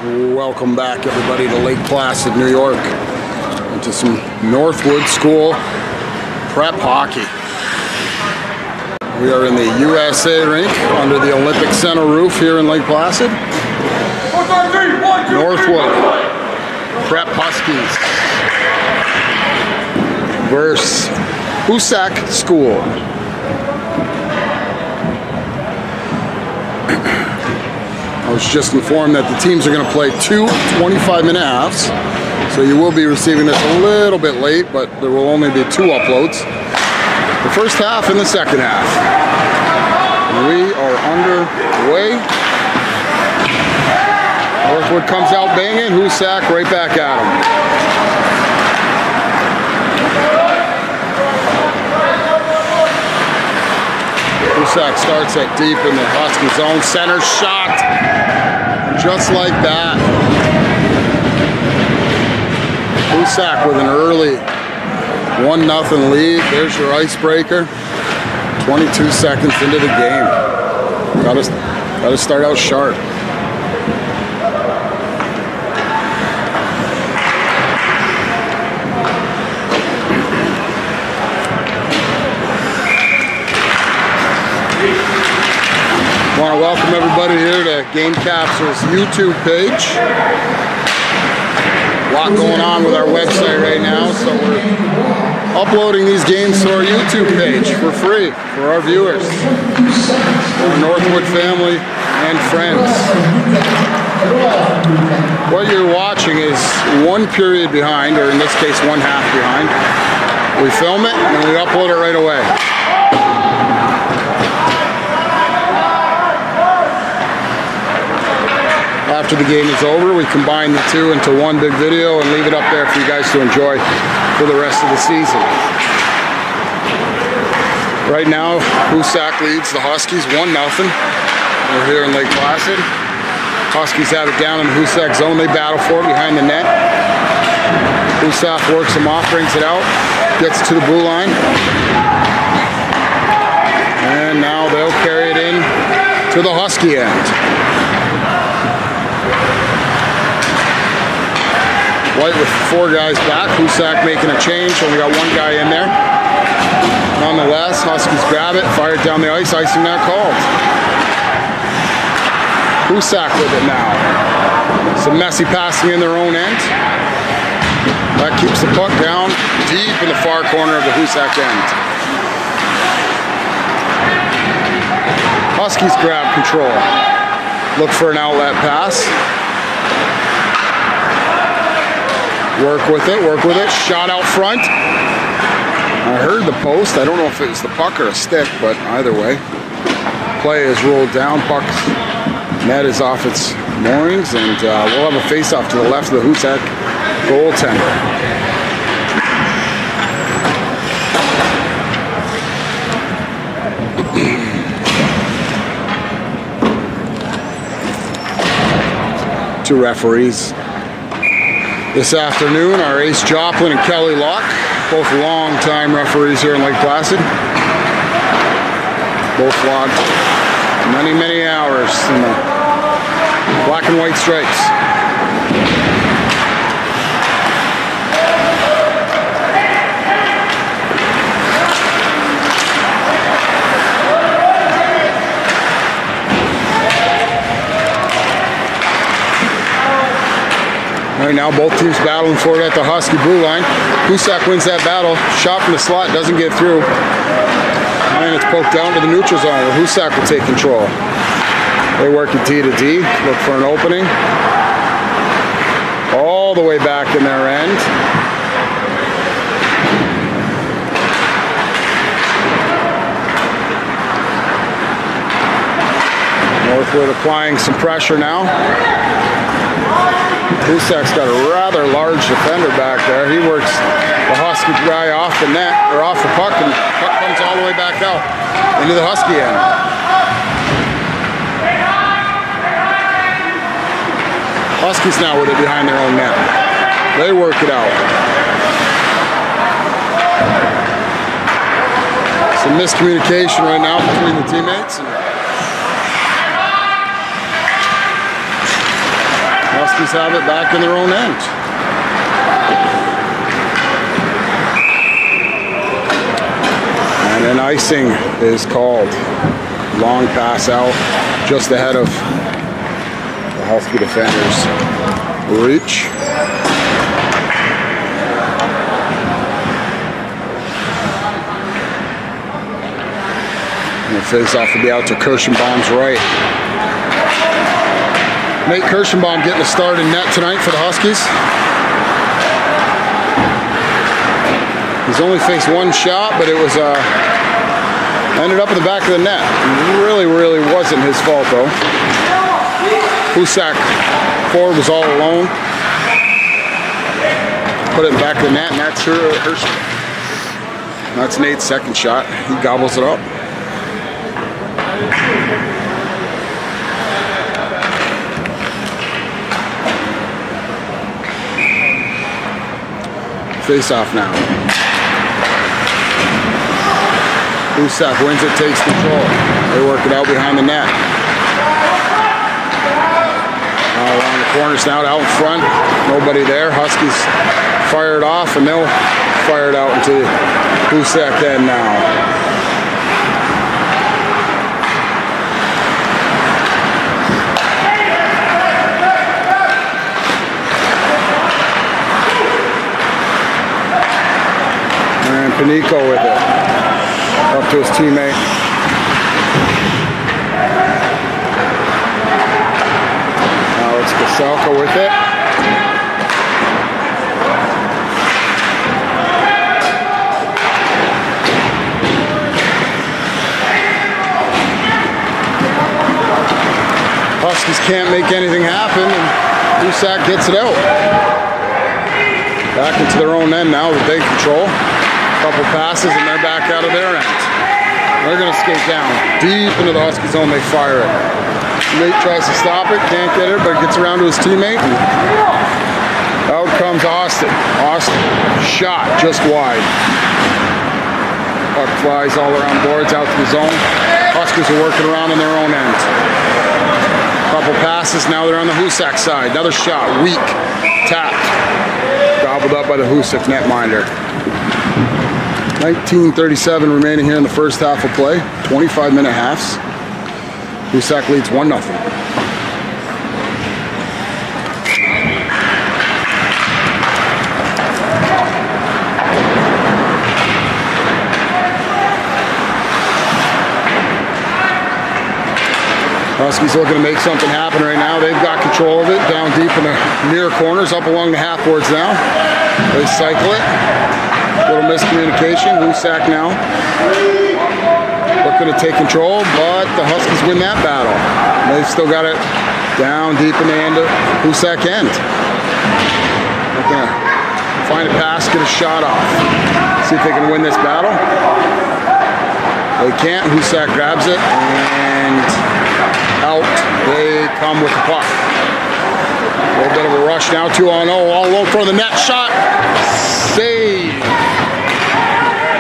Welcome back, everybody, to Lake Placid, New York, into some Northwood School prep hockey. We are in the USA Rink under the Olympic Center roof here in Lake Placid. Northwood prep Huskies versus Hoosac School. I was just informed that the teams are going to play two 25-minute halves, so you will be receiving this a little bit late, but there will only be two uploads. The first half and the second half. And we are underway. Northwood comes out banging, Hoosac right back at him. Hoosac starts at deep in the Husky zone. Center shot. Just like that. Hoosac with an early 1-0 lead. There's your icebreaker. 22 seconds into the game. Gotta start out sharp. I want to welcome everybody here to Game Capsule's YouTube page. A lot going on with our website right now, so we're uploading these games to our YouTube page for free for our viewers, for our Northwood family and friends. What you're watching is one period behind, or in this case, one half behind. We film it and we upload it right away. After the game is over, we combine the two into one big video and leave it up there for you guys to enjoy for the rest of the season. Right now, Hoosac leads the Huskies 1-0. We're here in Lake Placid. Huskies have it down in the Hoosac zone. They battle for it behind the net. Hoosac works them off, brings it out, gets to the blue line. And now they'll carry it in to the Husky end. White with four guys back. Hoosac making a change. Only got one guy in there. Nonetheless, Huskies grab it, fire it down the ice. Icing not called. Hoosac with it now. Some messy passing in their own end. That keeps the puck down deep in the far corner of the Hoosac end. Huskies grab control. Look for an outlet pass. Work with it, shot out front. I heard the post. I don't know if it was the puck or a stick, but either way. Play is rolled down, puck's net is off its moorings, and we'll have a face-off to the left of the Hoosac goaltender. Two referees this afternoon, our Ace Joplin and Kelly Locke, both long-time referees here in Lake Placid. Both logged many, many hours in the black and white stripes. Right now, both teams battling for it at the Husky blue line. Hoosac wins that battle. Shot from the slot, doesn't get through. And it's poked down to the neutral zone where Hoosac will take control. They work it D to D, look for an opening. All the way back in their end. Northwood applying some pressure now. Hoosac's got a rather large defender back there. He works the Husky guy off the net, or off the puck, and the puck comes all the way back out into the Husky end. Huskies now with it behind their own net. They work it out. Some miscommunication right now between the teammates. Huskies have it back in their own end. And an icing is called. Long pass out just ahead of the Husky defenders. Reach. And the face-off will be out to Kirschenbaum's right. Nate Kirschenbaum getting a start in net tonight for the Huskies. He's only faced one shot, but it was ended up in the back of the net. Really wasn't his fault though. Hoosac forward was all alone. Put it in the back of the net, and that's that's Nate's second shot. He gobbles it up. Face off now. Hoosac wins it, takes control. They work it out behind the net. Now around the corners now, out in front. Nobody there. Huskies fire it off, and they'll fire it out into Hoosac end now. Panico with it, up to his teammate. Now it's Kaselka with it. Huskies can't make anything happen, and Hoosac gets it out. Back into their own end now that they control. Couple passes and they're back out of their end. They're going to skate down deep into the Husky zone. They fire it. Nate tries to stop it, can't get it, but it gets around to his teammate. And out comes Austin. Austin shot just wide. Puck flies all around boards out to the zone. Huskies are working around on their own end. Couple passes, now they're on the Hoosac side. Another shot, weak, tapped. Gobbled up by the Hoosac netminder. 19:37 remaining here in the first half of play. 25-minute halves. Hoosac leads 1-0. Huskies looking to make something happen right now. They've got control of it down deep in the near corners, up along the half boards now. They cycle it. Little miscommunication. Hoosac now looking to take control, but the Huskies win that battle. They've still got it down deep in the end of Hoosac end. Looking to find a pass, get a shot off. See if they can win this battle. They can't. Hoosac grabs it, and out they come with the puck. A little bit of a rush now, 2-on-0, all alone for the net shot. Save.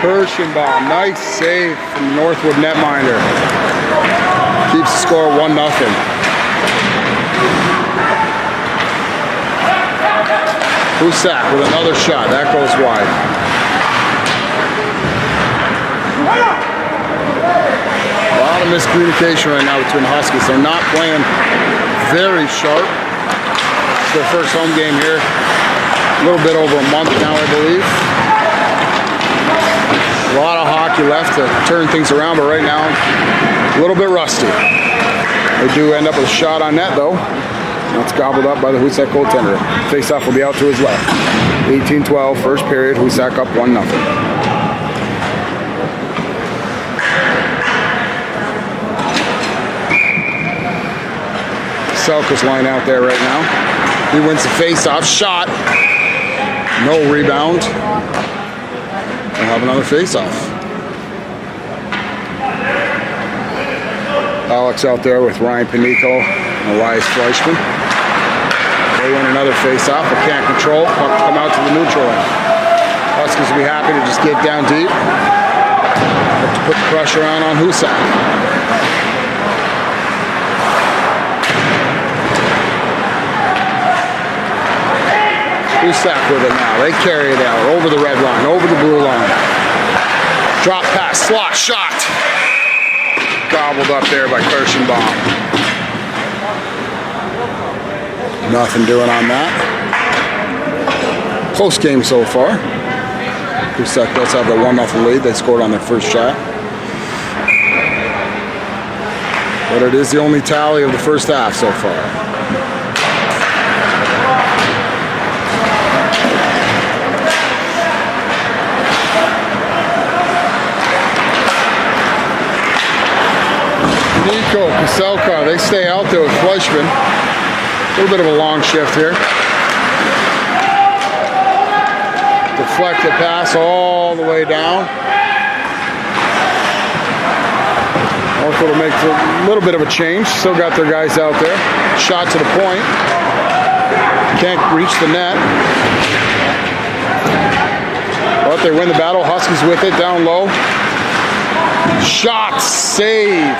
Kirschenbaum, nice save from the Northwood netminder. Keeps the score 1-0. Hoosac with another shot, that goes wide. A lot of miscommunication right now between Huskies. They're not playing very sharp. It's their first home game here. A little bit over a month now, I believe. A lot of hockey left to turn things around, but right now, a little bit rusty. They do end up with a shot on net, though. That's gobbled up by the Hoosac goaltender. Face-off will be out to his left. 18-12, first period, Hoosac up 1-0. Selka's line out there right now. He wins the face-off. Shot. No rebound. We'll have another face-off. Alex out there with Ryan Panico and Elias Fleischman. They win another face-off, but can't control. Puck come out to the neutral end. Huskies will be happy to just get down deep. Have to put the pressure on Hoosac. Hoosac with it now. They carry it out over the red line, over the blue line. Drop pass, slot shot. Gobbled up there by Kirschenbaum. Nothing doing on that. Close game so far. Hoosac does have the 1-0 lead. They scored on their first shot. But it is the only tally of the first half so far. Nico, Kaselka, they stay out there with Fleischman. A little bit of a long shift here. Deflected pass all the way down. Northwood will make a little bit of a change. Still got their guys out there. Shot to the point. Can't reach the net. But they win the battle. Huskies with it down low. Shot, save.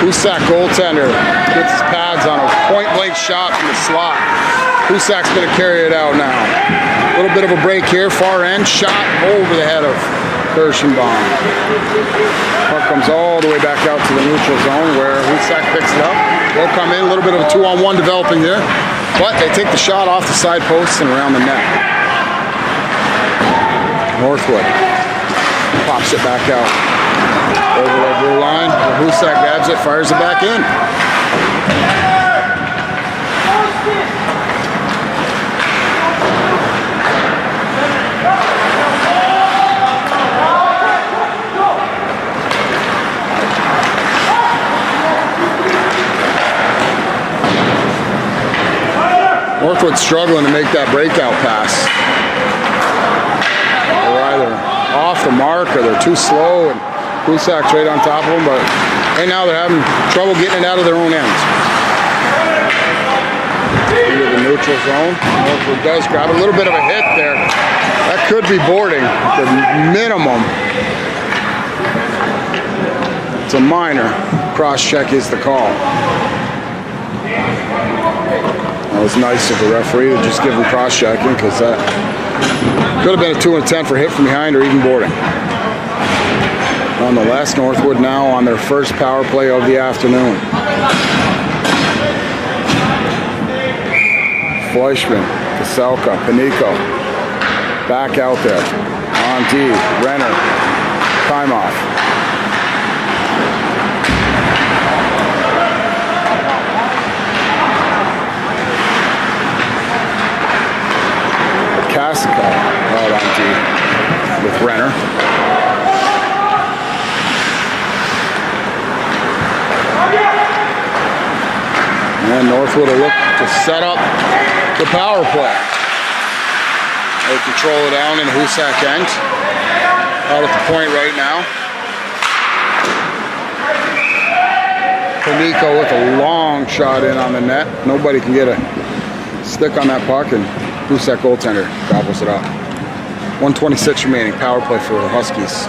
Hoosac goaltender gets his pads on a point-blank shot from the slot. Hoosac's going to carry it out now. A little bit of a break here, far end, shot over the head of Kirschenbaum. Puck comes all the way back out to the neutral zone where Hoosac picks it up. They'll come in, a little bit of a 2-on-1 developing there, but they take the shot off the side post and around the net. Northwood pops it back out over the blue line. Hoosac grabs it, fires it back in. Northwood struggling to make that breakout pass. They're either off the mark or they're too slow, and Hoosac's right on top of them, but right now they're having trouble getting it out of their own ends. Into the neutral zone. Northwood does grab a little bit of a hit there. That could be boarding, the minimum. It's a minor. Cross-check is the call. That was nice of the referee to just give him cross-checking, because that could have been a 2-10 for hit from behind or even boarding. Nonetheless, Northwood now on their first power play of the afternoon. Fleischman, Kaselka, Panico, back out there. On D, Renner, time off. Kaselka out on D with Renner. And Northwood will look to set up the power play. They control it down in the Hoosac end. Out at the point right now. Panico with a long shot in on the net. Nobody can get a stick on that puck, and Hoosac goaltender gobbles it up. 1:26 remaining. Power play for the Huskies.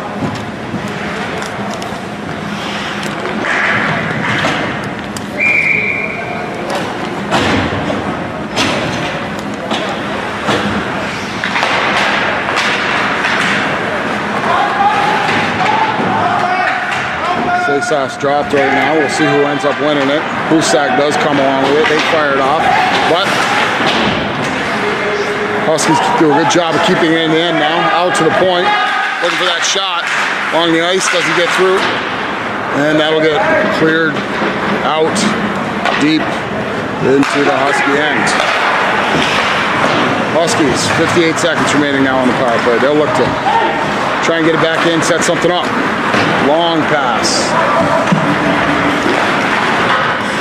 Face-off's dropped right now. We'll see who ends up winning it. Hoosac does come along with it. They fire it off, but Huskies do a good job of keeping it in the end now. Out to the point, looking for that shot along the ice. Doesn't get through, and that'll get cleared out deep into the Husky end. Huskies, 58 seconds remaining now on the power play. They'll look to try and get it back in, set something up. Long pass.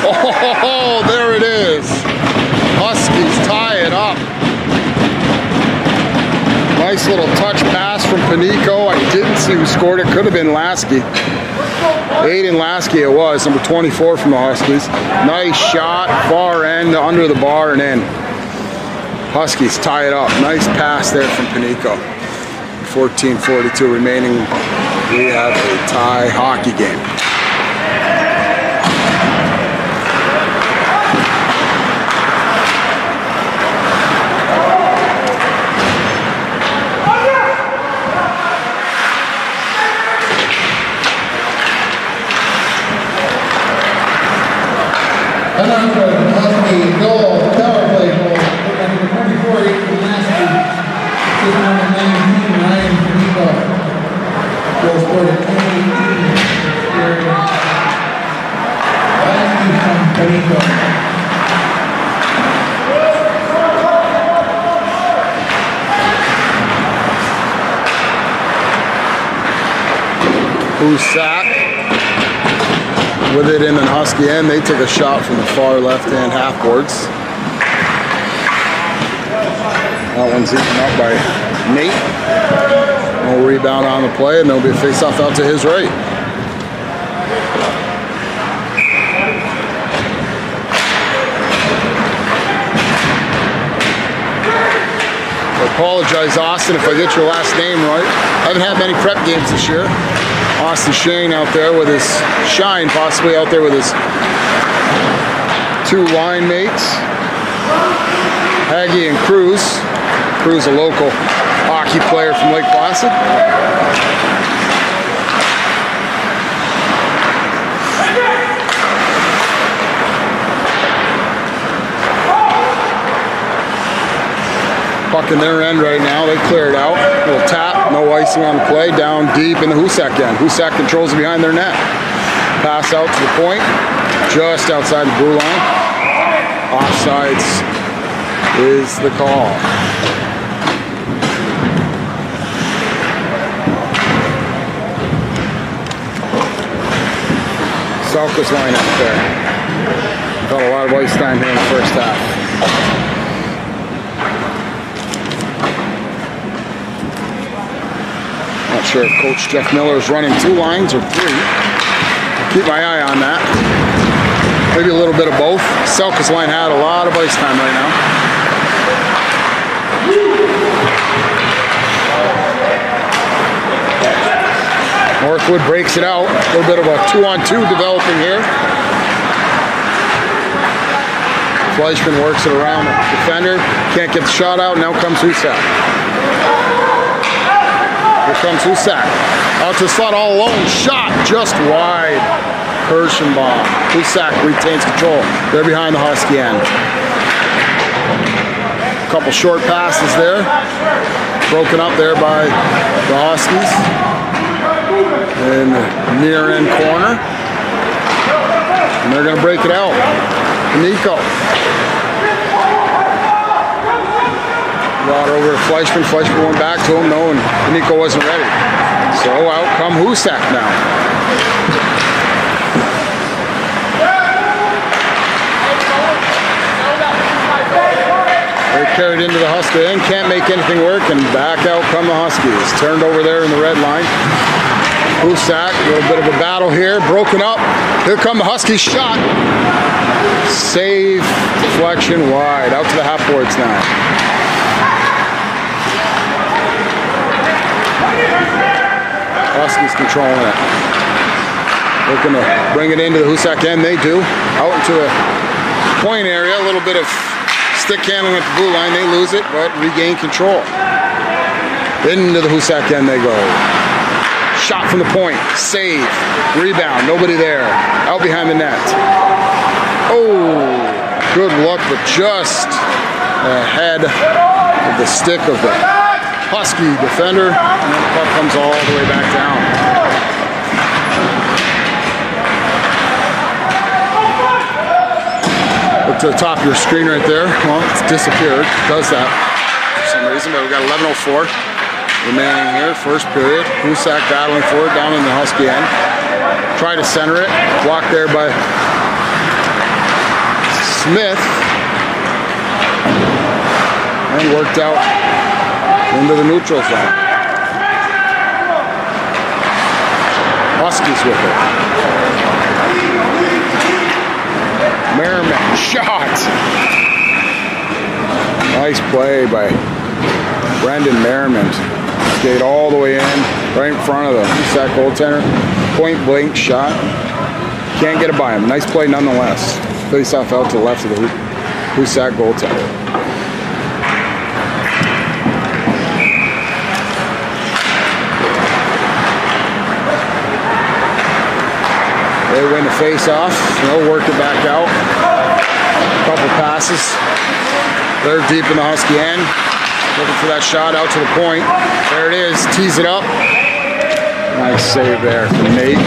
Oh, there it is. Huskies tie it up. Nice little touch pass from Panico. I didn't see who scored it. Could have been Lasky. Aiden Lasky it was, number 24 from the Huskies. Nice shot, far end, under the bar and in. Huskies tie it up. Nice pass there from Panico. 14:42 remaining. We have a tie hockey game. Northwood, Husky, goal, power play goal. Number 24, April Master. Assist number 19, Ryan Finico. Goal scored at 2018. Ryan from Finico. Hoosac with it in the Husky end. They took a shot from the far left-hand half boards. That one's eaten up by Nate. No rebound on the play, and there'll be a face-off out to his right. I apologize, Austin, if I get your last name right. I haven't had many prep games this year. Austin Shane out there with his Shine, possibly out there with his two line mates, Aggie and Cruz. Cruz, a local hockey player from Lake Placid. Puck in their end right now. They clear it out. Little tap, no icing on the play. Down deep in the Hoosac end. Hoosac controls it behind their net. Pass out to the point, just outside the blue line. Offsides is the call. Salka's line up there. Got a lot of ice time here in the first half. Not sure if Coach Jeff Miller is running two lines or three. Keep my eye on that. Maybe a little bit of both. Selka's line had a lot of ice time right now. Northwood breaks it out. A little bit of a 2-on-2 developing here. Fleischman works it around the defender. Can't get the shot out. Now comes Hoosac. Here comes Hoosac. Out to the slot all alone. Shot just wide. Kirschenbaum. Hoosac retains control. They're behind the Husky end. A couple short passes there. Broken up there by the Huskies. In the near end corner. And they're going to break it out. Nico. Brought over to Fleischman. Fleischman went back to him, no, and Nico wasn't ready. So out come Hoosac now. They're carried into the Husky end, can't make anything work, and back out come the Huskies. Turned over there in the red line. Hoosac, a little bit of a battle here, broken up. Here come the Huskies shot. Save, deflection wide, out to the half boards now. Huskies controlling it. Looking to bring it into the Hoosac end, they do. Out into the point area, a little bit of stick handling at the blue line, they lose it, but regain control. Into the Hoosac end they go. Shot from the point, save, rebound, nobody there. Out behind the net. Oh, good luck, but just ahead of the stick of the Husky defender, and then the puck comes all the way back down. Look to the top of your screen right there. Well, it's disappeared. It does that for some reason, but we've got 11:04 remaining here. First period. Hoosac battling for it down in the Husky end. Try to center it. Blocked there by Smith. And worked out into the neutral zone. Huskies with it. Merriman, shot! Nice play by Brendan Merriman. Skate all the way in, right in front of the Hoosac goaltender. Point blank shot. Can't get it by him. Nice play nonetheless. Face off out to the left of the Hoosac goaltender. They win the face-off. They'll work it back out. Couple passes. They're deep in the Husky end. Looking for that shot out to the point. There it is. Tees it up. Nice save there from Nate.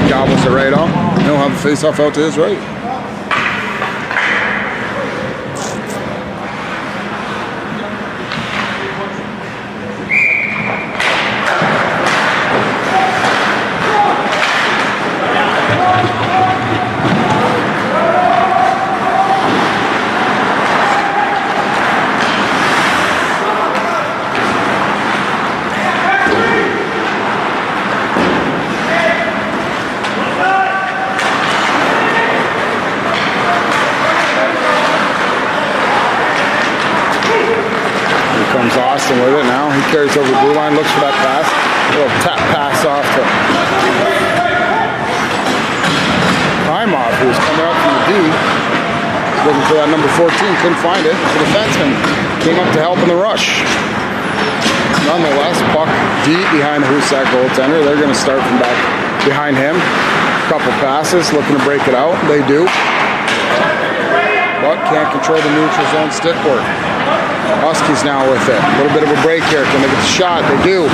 Gobbles it right off. He'll have a face-off out to his right. Austin with it now. He carries over the blue line, looks for that pass. A little tap pass off to Timov, who was coming up from the D. Looking for that number 14, couldn't find it. The defenseman came up to help in the rush. Nonetheless, puck deep behind the Hoosac goaltender. They're going to start from back behind him. Couple passes, looking to break it out. They do. But can't control the neutral zone stick work. Huskies now with it. A little bit of a break here. Can they get the shot? They do.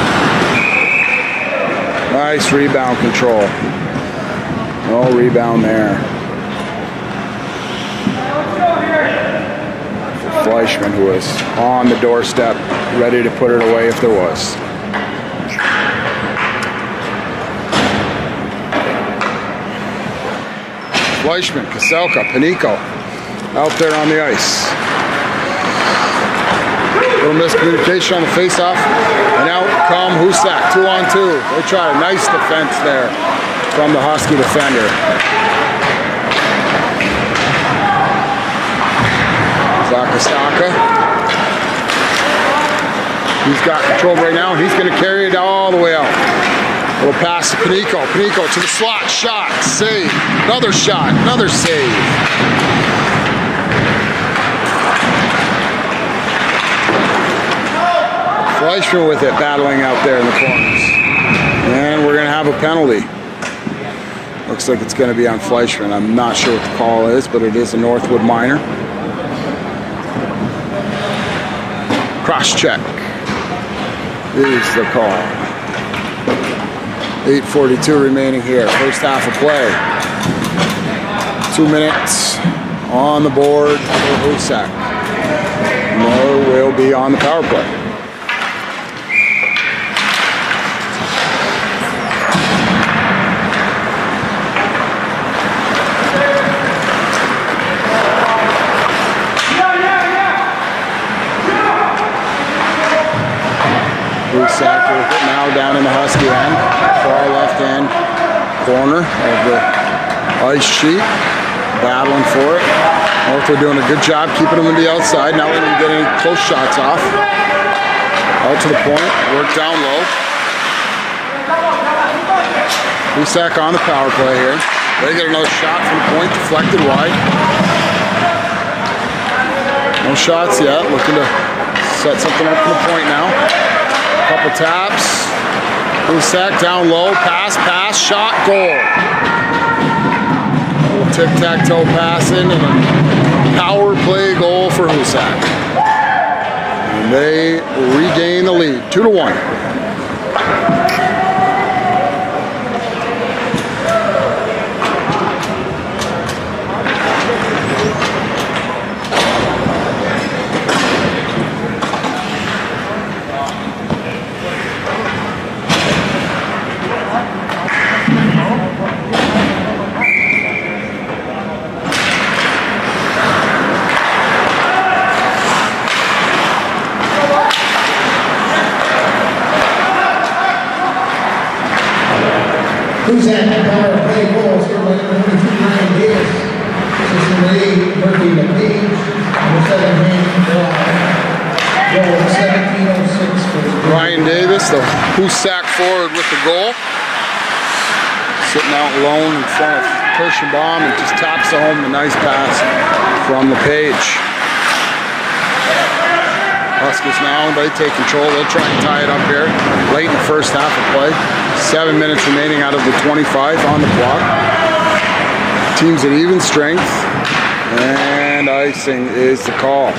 Nice rebound control. No rebound there. Fleischman, who was on the doorstep, ready to put it away if there was. Fleischman, Kaselka, Panico out there on the ice. Little miscommunication on the face-off, and out come Hoosac, 2-on-2. They try a nice defense there from the Husky defender. Zakasaka. He's got control right now, and he's going to carry it all the way out. Little pass to Panico. Panico to the slot, shot, save. Another shot, another save. Fleischman with it, battling out there in the corners. And we're going to have a penalty. Looks like it's going to be on Fleischman. I'm not sure what the call is, but it is a Northwood minor. Cross check is the call. 8:42 remaining here. First half of play. 2 minutes on the board for Hoosac. More will be on the power play. Hoosac with it now down in the Husky end, far left hand corner of the ice sheet, battling for it. Northwood doing a good job keeping them to the outside, not letting them get any close shots off. Out to the point, work down low. Hoosac on the power play here. They get another shot from the point, deflected wide. No shots yet, looking to set something up from the point now. Couple taps. Hoosac down low. Pass, shot, goal. Tic-tac-toe passing and a power play goal for Hoosac. And they regain the lead, 2-1. Hoosac power play goal scored by number 22, Ryan Davis. Assistant Ray Murphy McPage. Number 7, Hank Goal 17:06 for Ryan Davis, the Hoosac forward with the goal. Sitting out alone in front of Kirschenbaum and just taps home the nice pass from the page. Huskies now, they take control. They'll try and tie it up here late in the first half of play. 7 minutes remaining out of the 25 on the clock. Teams at even strength, and icing is the call.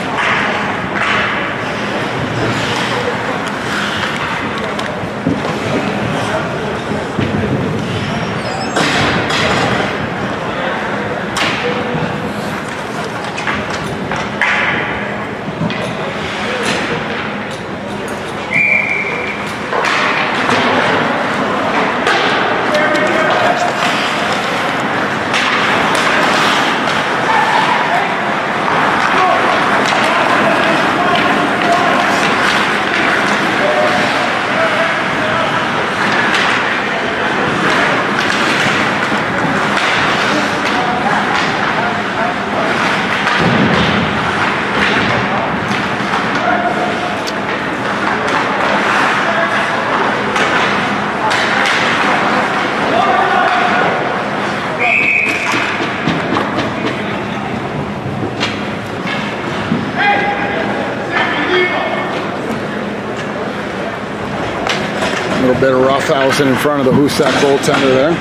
Bit of roughhousing in front of the Hoosac goaltender there.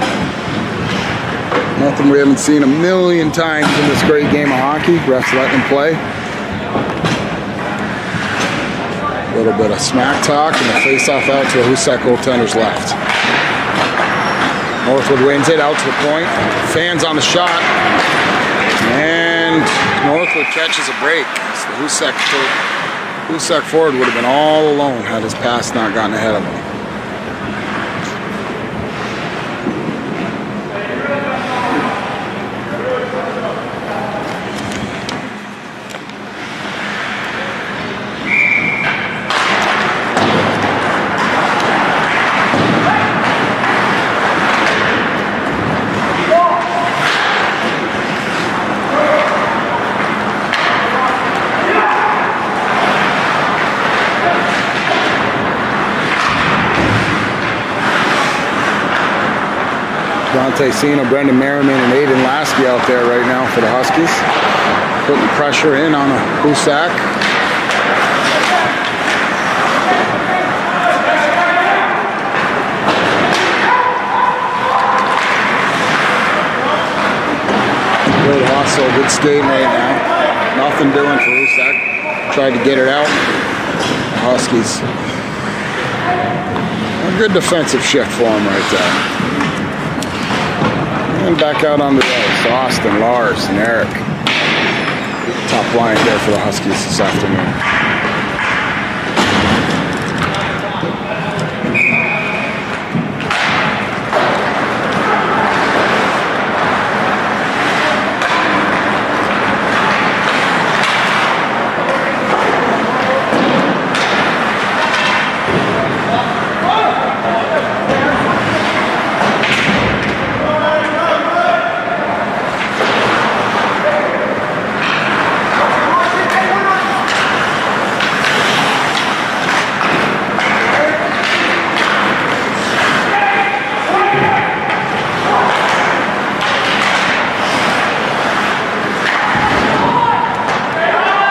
Nothing we haven't seen a million times in this great game of hockey. Refs letting him play. A little bit of smack talk and the face-off out to the Hoosac goaltender's left. Northwood wins it out to the point. Fans on the shot. And Northwood catches a break. So the Hoosac forward would have been all alone had his pass not gotten ahead of him. Cena, Brendan Merriman, and Aiden Lasky out there right now for the Huskies. Putting pressure in on the Hoosac. Good hustle, good skating right now. Nothing doing for Hoosac. Tried to get it out. The Huskies. A good defensive shift for him right there. And back out on the ice, Austin, Lars, and Eric. Top line there for the Huskies this afternoon.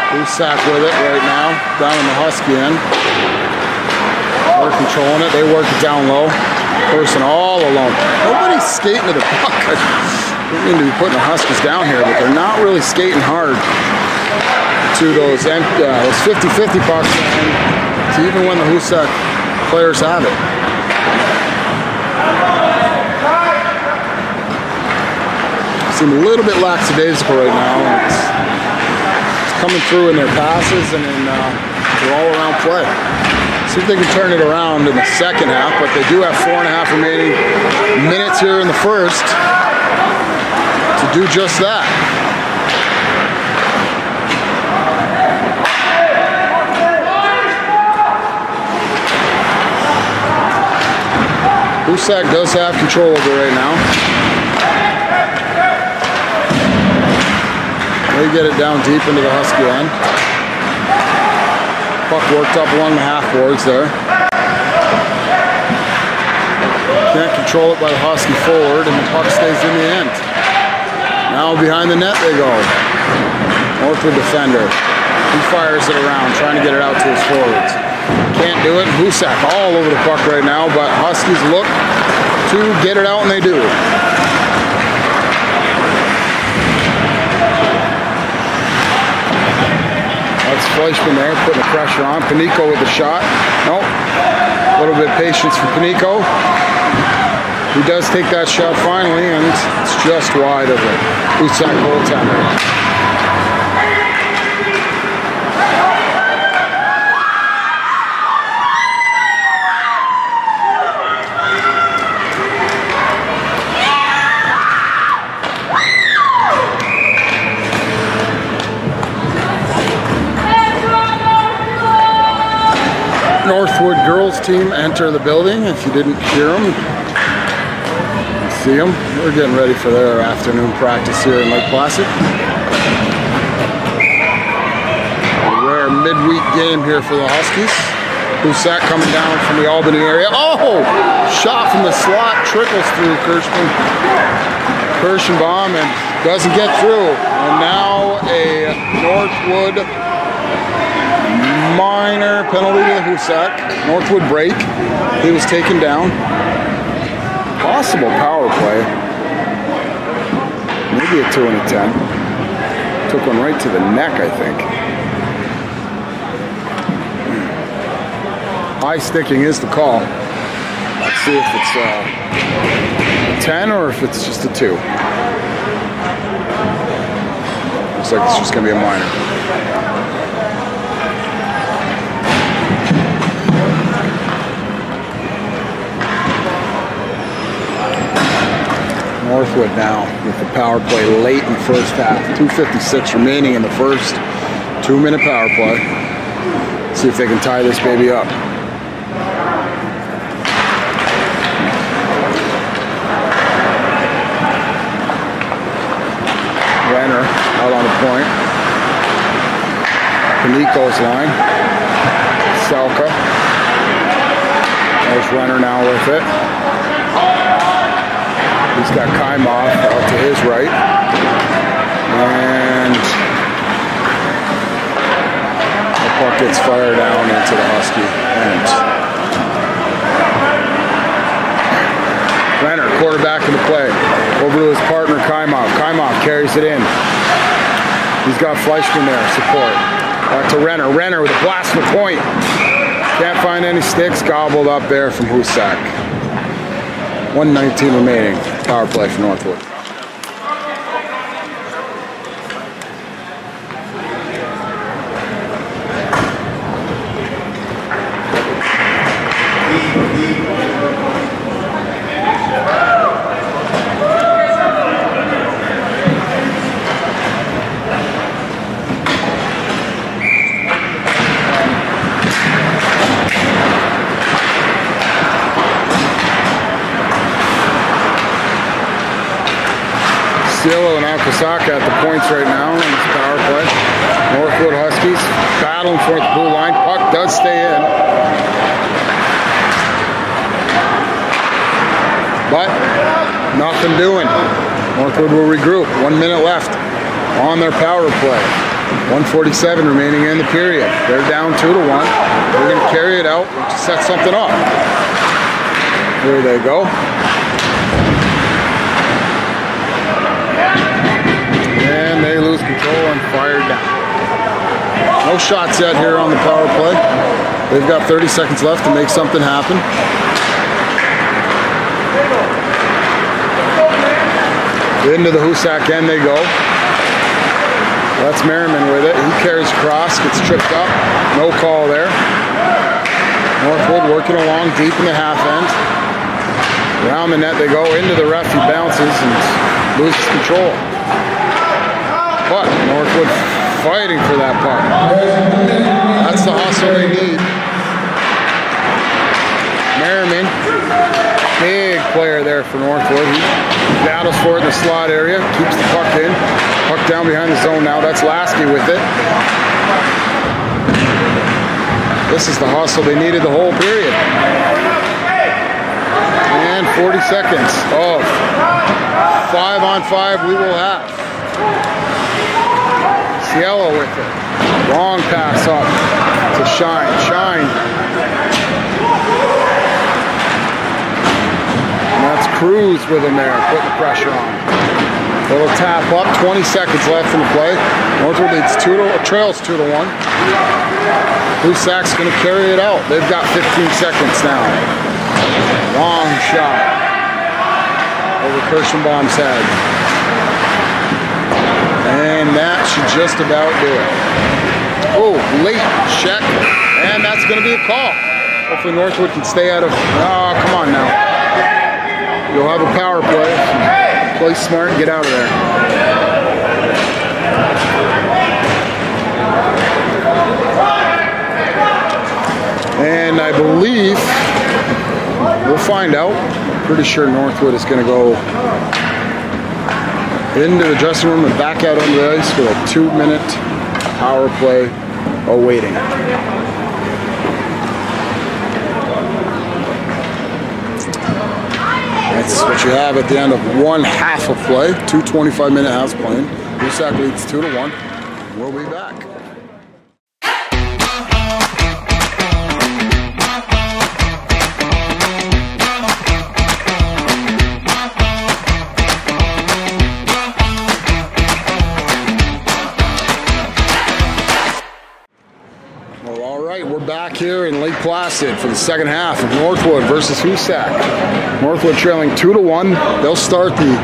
Hoosac with it right now, down in the Husky end. They're controlling it, they work it down low. Person all alone. Nobody's skating to the puck. I don't mean to be putting the Huskies down here, but they're not really skating hard to those 50-50 pucks, and to even when the Hoosac players have it. Seem a little bit lackadaisical right now. It's coming through in their passes and in their all-around play. See if they can turn it around in the second half, but they do have 4.5 remaining minutes here in the first to do just that. Hoosac does have control of it right now. They get it down deep into the Husky end. Puck worked up along the half boards there. Can't control it by the Husky forward, and the puck stays in the end. Now behind the net they go. Northwood defender. He fires it around, trying to get it out to his forwards. Can't do it. Hoosac all over the puck right now, but Huskies look to get it out, and they do. Fleischman there, putting the pressure on. Panico with the shot. Nope. A little bit of patience for Panico. He does take that shot finally, and it's just wide of the Hoosac goaltender. Northwood girls team enter the building. If you didn't hear them, see them. We're getting ready for their afternoon practice here in Lake Placid. A rare midweek game here for the Huskies. Hoosac coming down from the Albany area. Oh! Shot from the slot, trickles through Kirschenbaum and doesn't get through. And now a Northwood minor penalty to the Hoosac. Northwood break. He was taken down. Possible power play. Maybe a 2 and a 10. Took one right to the neck, I think. High sticking is the call. Let's see if it's a 10 or if it's just a 2. Looks like it's just going to be a minor. Northwood now with the power play late in the first half. 2:56 remaining in the first. 2-minute power play. See if they can tie this baby up. Renner out on the point. Panico's line. Salka. There's Renner now with it. He's got Kaimov out to his right. And the puck gets fired down into the Husky end. Renner, quarterback in the play. Over to his partner, Kaimov. Kaimov carries it in. He's got Fleischman there, support. Back to Renner. Renner with a blast from the point. Can't find any sticks. Gobbled up there from Hoosac. 1:19 remaining. Power play for Northwood. Cielo and Akasaka at the points right now in this power play. Northwood Huskies battling for the blue line. Puck does stay in. But nothing doing. Northwood will regroup. 1 minute left on their power play. 1:47 remaining in the period. They're down 2-1. They're going to carry it out to set something up. Here they go. And they lose control and fired down. No shots yet here on the power play. They've got 30 seconds left to make something happen. Into the Hoosac end they go. That's Merriman with it. He carries across, gets tripped up. No call there. Northwood working along deep in the half end. Around the net they go. Into the ref, he bounces and loses control. But Northwood fighting for that puck. That's the hustle they need. Merriman, big player there for Northwood. He battles for it in the slot area, keeps the puck in. Puck down behind the zone now. That's Lasky with it. This is the hustle they needed the whole period. And 40 seconds. Oh, 5-on-5 we will have. Cielo with it. Long pass up to Shine. Shine. And that's Cruz with him there, putting the pressure on. Little tap up, 20 seconds left in the play. Northwood leads trails 2-1. Hoosac's going to carry it out. They've got 15 seconds now. Long shot over Kirschenbaum's head. And that should just about do it. Oh, late check. And that's going to be a call. Hopefully Northwood can stay out of... Oh, come on now. You'll have a power play. Play smart and get out of there. And I believe we'll find out. Pretty sure Northwood is going to go into the dressing room and back out on the ice for a 2-minute power play awaiting. That's what you have at the end of one half of play. 2 25-minute halves playing. Hoosac leads 2-1. We'll be back. We're back here in Lake Placid for the second half of Northwood versus Hoosac. Northwood trailing 2-1. They'll start the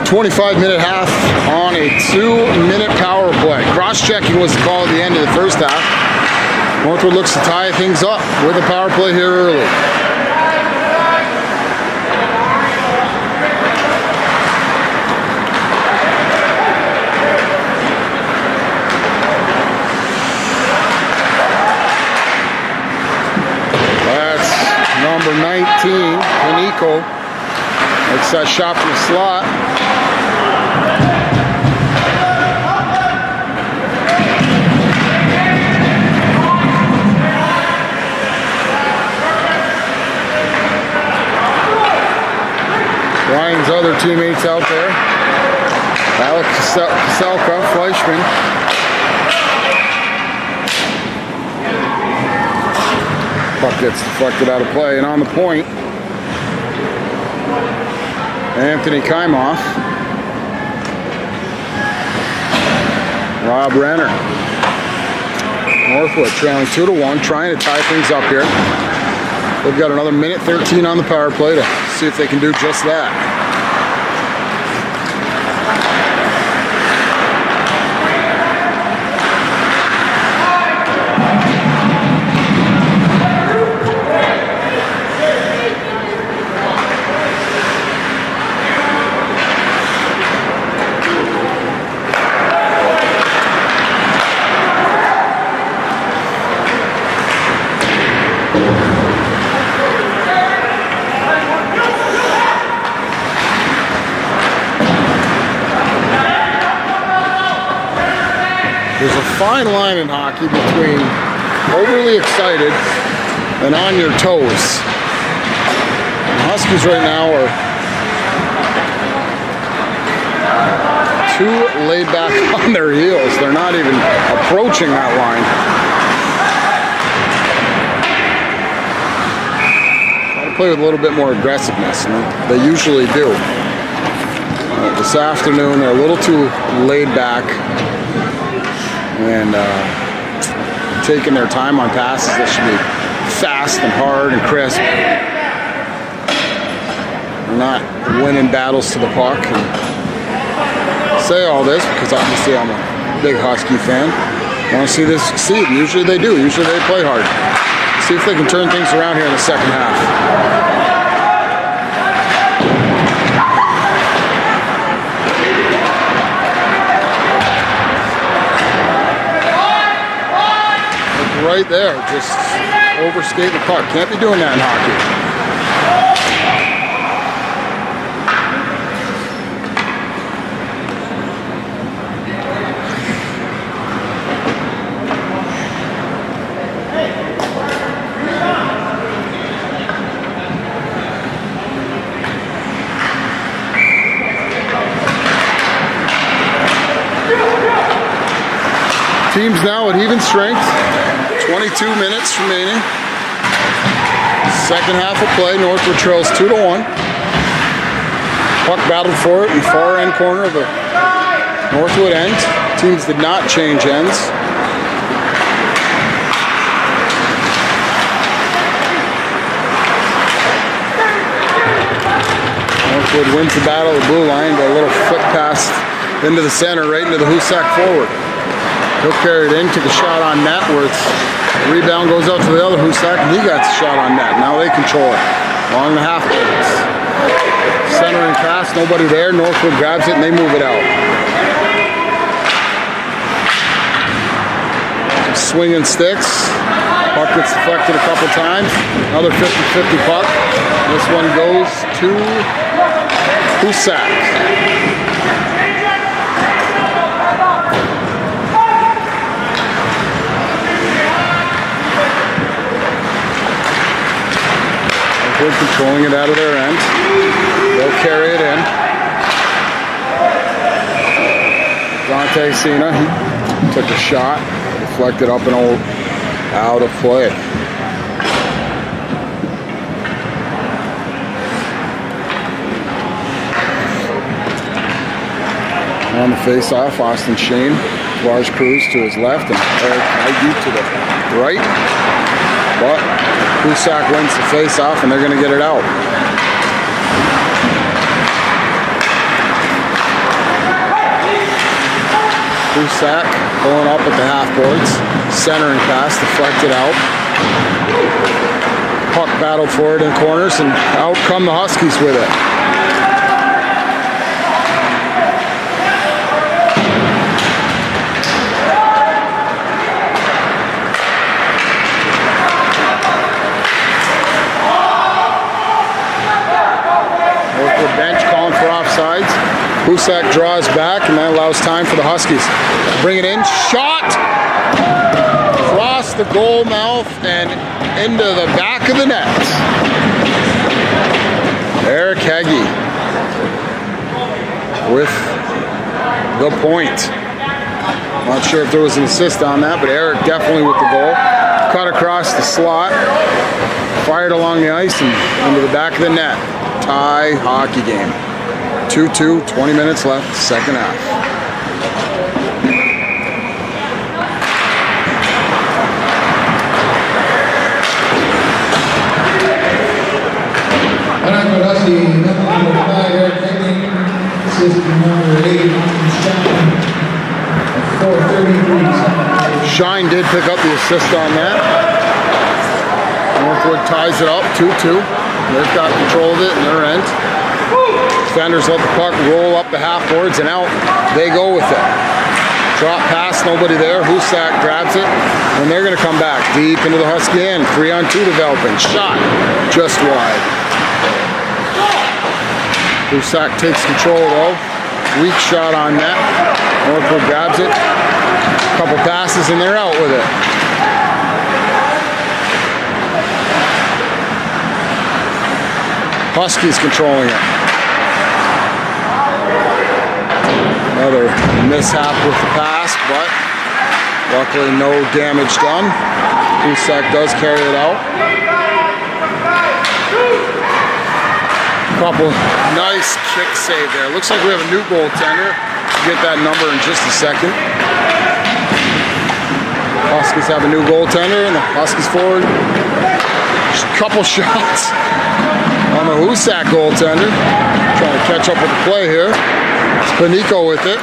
25-minute half on a 2-minute power play. Cross-checking was the call at the end of the first half. Northwood looks to tie things up with a power play here early. Number 19, Panico, makes that shot from the slot. Ryan's other teammates out there. Alex Kaselka, Fleischman. Puck gets deflected out of play, and on the point, Anthony Kaimoff. Rob Renner. Northwood trailing 2-1, trying to tie things up here. They've got another minute 13 on the power play to see if they can do just that. There's a fine line in hockey between overly excited and on your toes. The Huskies right now are too laid back on their heels. They're not even approaching that line. Got to play with a little bit more aggressiveness, and they usually do. This afternoon, they're a little too laid back and taking their time on passes that should be fast and hard and crisp. They're not winning battles to the puck. And I say all this because obviously I'm a big Husky fan. I want to see this succeed. Usually they do. Usually they play hard. See if they can turn things around here in the second half. Right there, just overskate the puck. Can't be doing that in hockey. Teams now at even strength. 22 minutes remaining. Second half of play. Northwood trails 2-1. Puck battled for it in far end corner of the Northwood end. Teams did not change ends. Northwood wins the battle at the blue line, but a little foot pass into the center, right into the Hoosac forward. He'll carry it in, took a shot on net where it's rebound goes out to the other Hoosac, and he got the shot on net. Now they control it along the half boards. Centering pass, nobody there. Northwood grabs it and they move it out. Swinging sticks. Puck gets deflected a couple times. Another 50-50 puck. This one goes to Hoosac. Northwood controlling it out of their end. They'll carry it in. Dante Cena, he took a shot, deflected up and out of play. On the face-off, Austin Shane, Lars Cruz to his left, and Eric Heide to the right. But Hoosac wins the face-off, and they're going to get it out. Hoosac pulling up at the half boards, centering pass, deflected out. Puck battled for it in corners, and out come the Huskies with it. Northwood bench calling for offsides. Hoosac draws back, and that allows time for the Huskies. Bring it in, shot! Across the goal mouth and into the back of the net. Eric Heggie with the point. Not sure if there was an assist on that, but Eric definitely with the goal. Cut across the slot, fired along the ice and into the back of the net. Tie hockey game. 2-2, 20 minutes left, second half. Northwood Husky, number 5, Eric Heggie, assistant number 8, Shine. 4:33. Shine did pick up the assist on that. Northwood ties it up, 2-2. They've got control of it in their end. Defenders let the puck roll up the half boards and out. They go with it. Drop pass, nobody there. Hoosac grabs it, and they're going to come back deep into the Husky end. 3-on-2 developing. Shot just wide. Hoosac takes control though. Weak shot on net. Northwood grabs it. Couple passes and they're out with it. Huskies controlling it. Another mishap with the pass, but luckily no damage done. Hoosac does carry it out. Couple nice kick save there. Looks like we have a new goaltender. We'll get that number in just a second. Huskies have a new goaltender, and the Huskies forward. Just a couple shots on the Hoosac goaltender. Trying to catch up with the play here. It's Panico with it.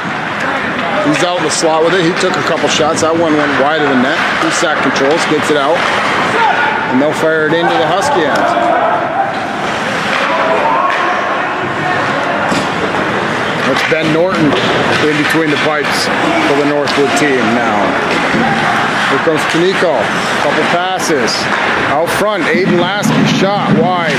He's out in the slot with it. He took a couple shots. That one went wide of the net. Hoosac controls, gets it out, and they'll fire it into the Husky end. That's Ben Norton in between the pipes for the Northwood team now. Here comes Panico. Couple passes. Out front, Aiden Lasky, shot wide.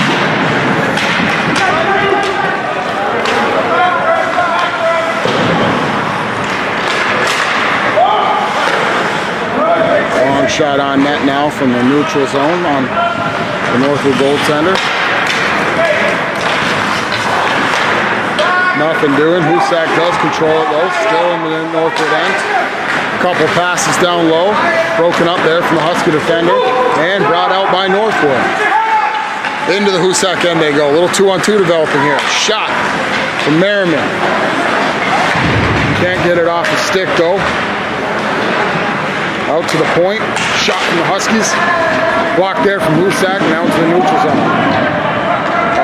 Long shot on net now from the neutral zone on the Northwood goaltender. Nothing doing. Hoosac does control it though. Still in the Northwood end. Couple passes down low. Broken up there from the Husky defender. And brought out by Northwood. Into the Hoosac end they go. A little 2-on-2 developing here. Shot. from Merriman. Can't get it off the stick though. Out to the point. Shot from the Huskies. Blocked there from Hoosac. Now into the neutral zone.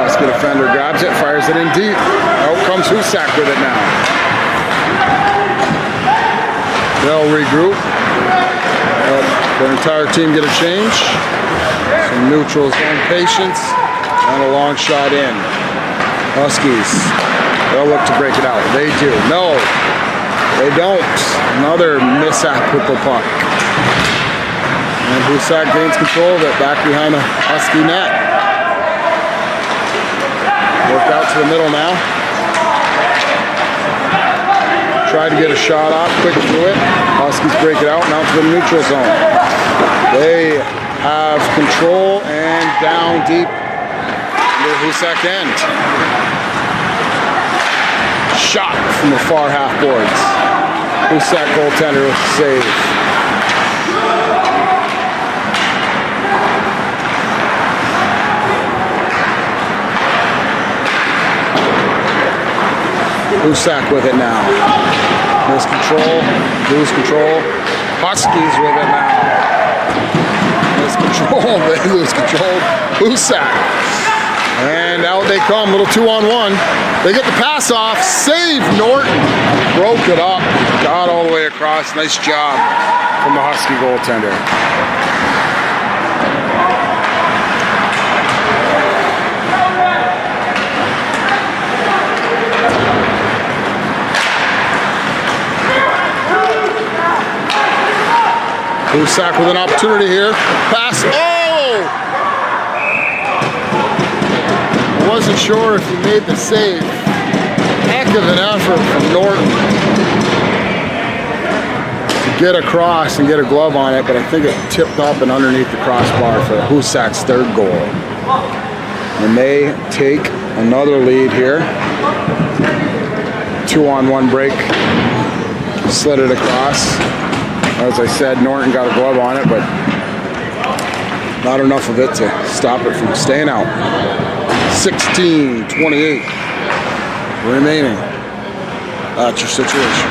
Husky defender grabs it, fires it in deep. Out comes Hoosac with it now. They'll regroup. Their entire team get a change. Some neutral zone patience. And a long shot in. Huskies. They'll look to break it out. They do. No. They don't. Another mishap with the puck. And Hoosac gains control of it back behind the Husky net. Worked out to the middle now. Tried to get a shot off, quick through it. Huskies break it out now to the neutral zone. They have control and down deep into the Hoosac end. Shot from the far half boards. Hoosac goaltender with the save. Hoosac with it now. Lose control. Lose control. Huskies with it now. Lose control. They lose control. Hoosac. And out they come. Little 2-on-1. They get the pass off. Save Norton. Broke it up. Got all the way across. Nice job from the Husky goaltender. Hoosac with an opportunity here. Pass. Oh! Wasn't sure if he made the save. Heck of an effort from Norton to get across and get a glove on it, but I think it tipped up and underneath the crossbar for Hoosac's third goal. And they take another lead here. 2-on-1 break. Slid it across. As I said, Norton got a glove on it, but not enough of it to stop it from staying out. 16:28 remaining. That's your situation.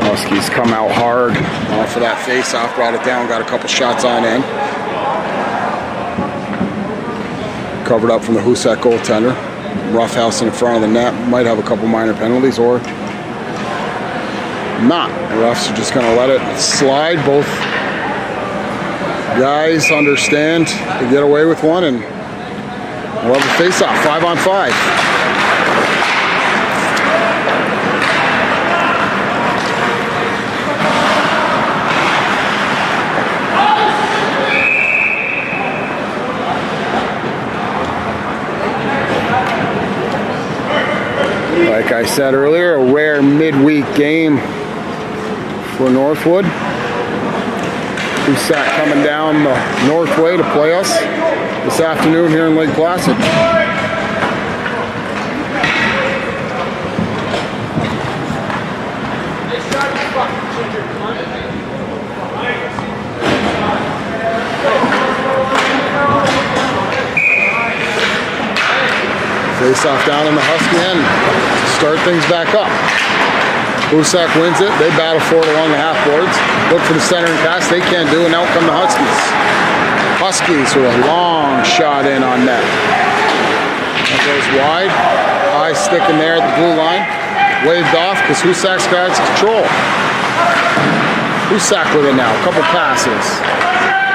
Huskies come out hard off of that face-off, brought it down, got a couple shots on in. Covered up from the Hoosac goaltender. Roughhouse in front of the net, might have a couple minor penalties or not. The refs are just going to let it slide. Both guys understand to get away with one, and we'll have a face-off, 5-on-5. Like I said earlier, a rare midweek game for Northwood. Hoosac coming down the Northway to play us this afternoon here in Lake Placid. Face off down in the Husky end. Start things back up. Hoosac wins it. They battle for it along the half boards. Look for the centering pass. They can't do, and out come the Huskies. Huskies with a long shot in on net. That goes wide. High stick in there at the blue line. Waved off because Hoosac's got control. Hoosac with it now. A couple passes.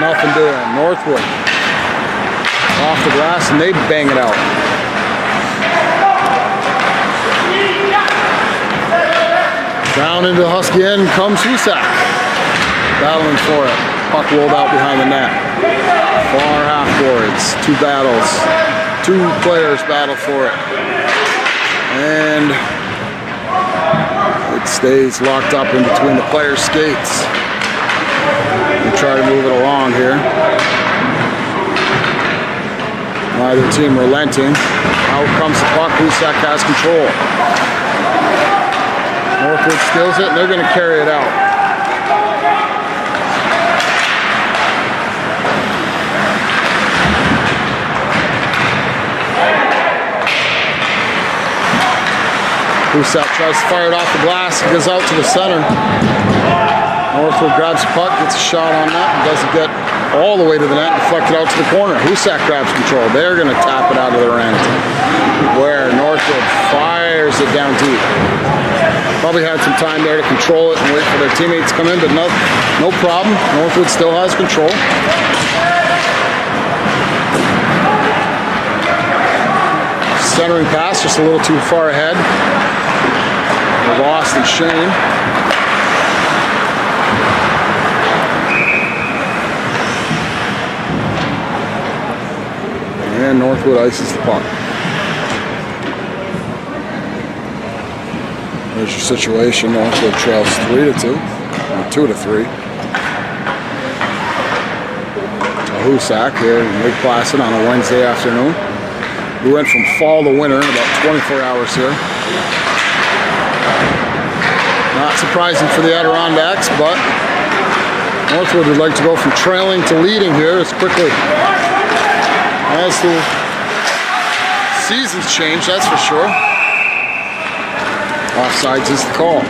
Nothing doing. Northwood off the glass, and they bang it out. Down into the Husky end comes Hoosac. Battling for it. Puck rolled out behind the net. Far half boards. Two battles. Two players battle for it. And they It stays locked up in between the players' skates. We try to move it along here. Neither team relenting. Out comes the puck. Hoosac has control. Northwood steals it, and they're going to carry it out. Hoosac tries to fire it off the glass. It goes out to the center. Northwood grabs the puck, gets a shot on that, and doesn't get all the way to the net, deflected out to the corner. Hoosac grabs control. They're going to tap it out of their end, where Northwood fires it down deep. Probably had some time there to control it and wait for their teammates to come in, but no problem. Northwood still has control. Centering pass, just a little too far ahead. Lost and Shane. And Northwood ices the puck. There's your situation. Northwood trails 3-2, or 2-3. To Hoosac here in Lake Placid on a Wednesday afternoon. We went from fall to winter in about 24 hours here. Not surprising for the Adirondacks, but Northwood would like to go from trailing to leading here as quickly as the seasons change, that's for sure. Offsides is the call.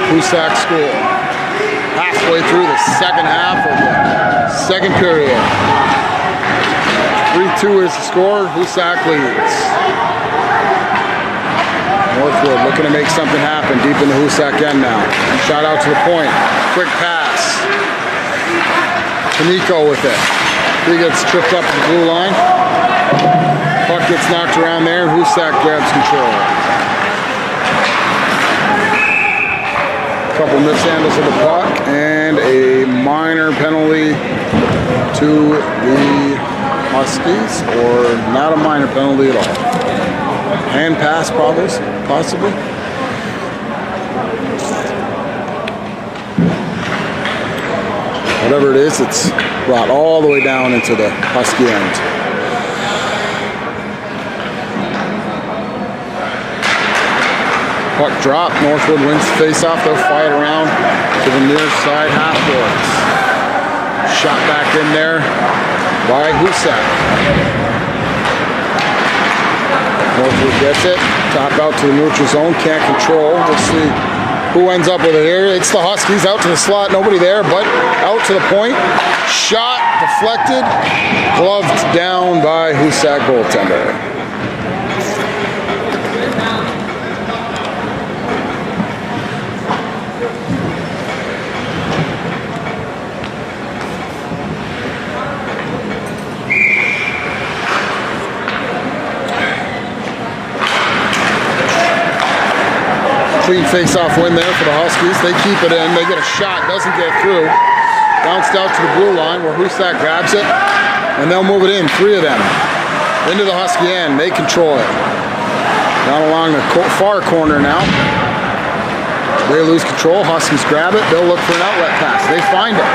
Hoosac School. Halfway through the second half of the second period. 3-2 is the score. Hoosac leads. Northwood looking to make something happen deep in the Hoosac end now. Shot out to the point. Quick pass. Kaneko with it. He gets tripped up to the blue line. Puck gets knocked around there, and Hoosac grabs control. Couple mishandles of the puck and a minor penalty to the Huskies, or not a minor penalty at all. Hand pass possibly. Whatever it is, it's brought all the way down into the Husky end. Puck drop, Northwood wins the face-off. They'll fire it around to the near side half boards. Shot back in there by Hoosac. Northwood gets it. Top out to the neutral zone. Can't control. We'll see who ends up with it here. It's the Huskies out to the slot. Nobody there, but out to the point. Shot deflected. Gloved down by Hoosac goaltender. Clean face-off win there for the Huskies. They keep it in. They get a shot. Doesn't get through. Bounced out to the blue line where Hoosac grabs it. And they'll move it in. 3 of them. Into the Husky end. They control it. Down along the far corner now. They lose control. Huskies grab it. They'll look for an outlet pass. They find it.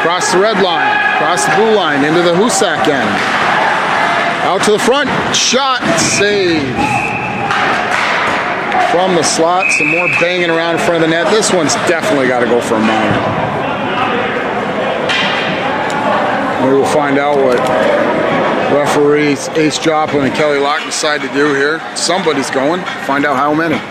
Across the red line, across the blue line, into the Hoosac end. Out to the front, shot, save. From the slot, some more banging around in front of the net. This one's definitely got to go for a minor. Maybe we'll find out what referees Ace Joplin and Kelly Locke decide to do here. Somebody's going. Find out how many.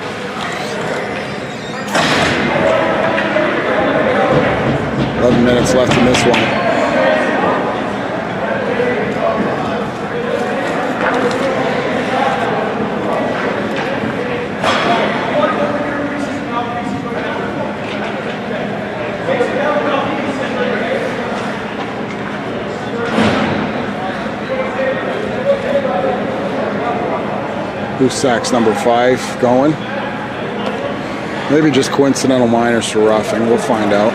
Minutes left in this one. Hoosac's number 5 going. Maybe just coincidental minors for roughing. We'll find out.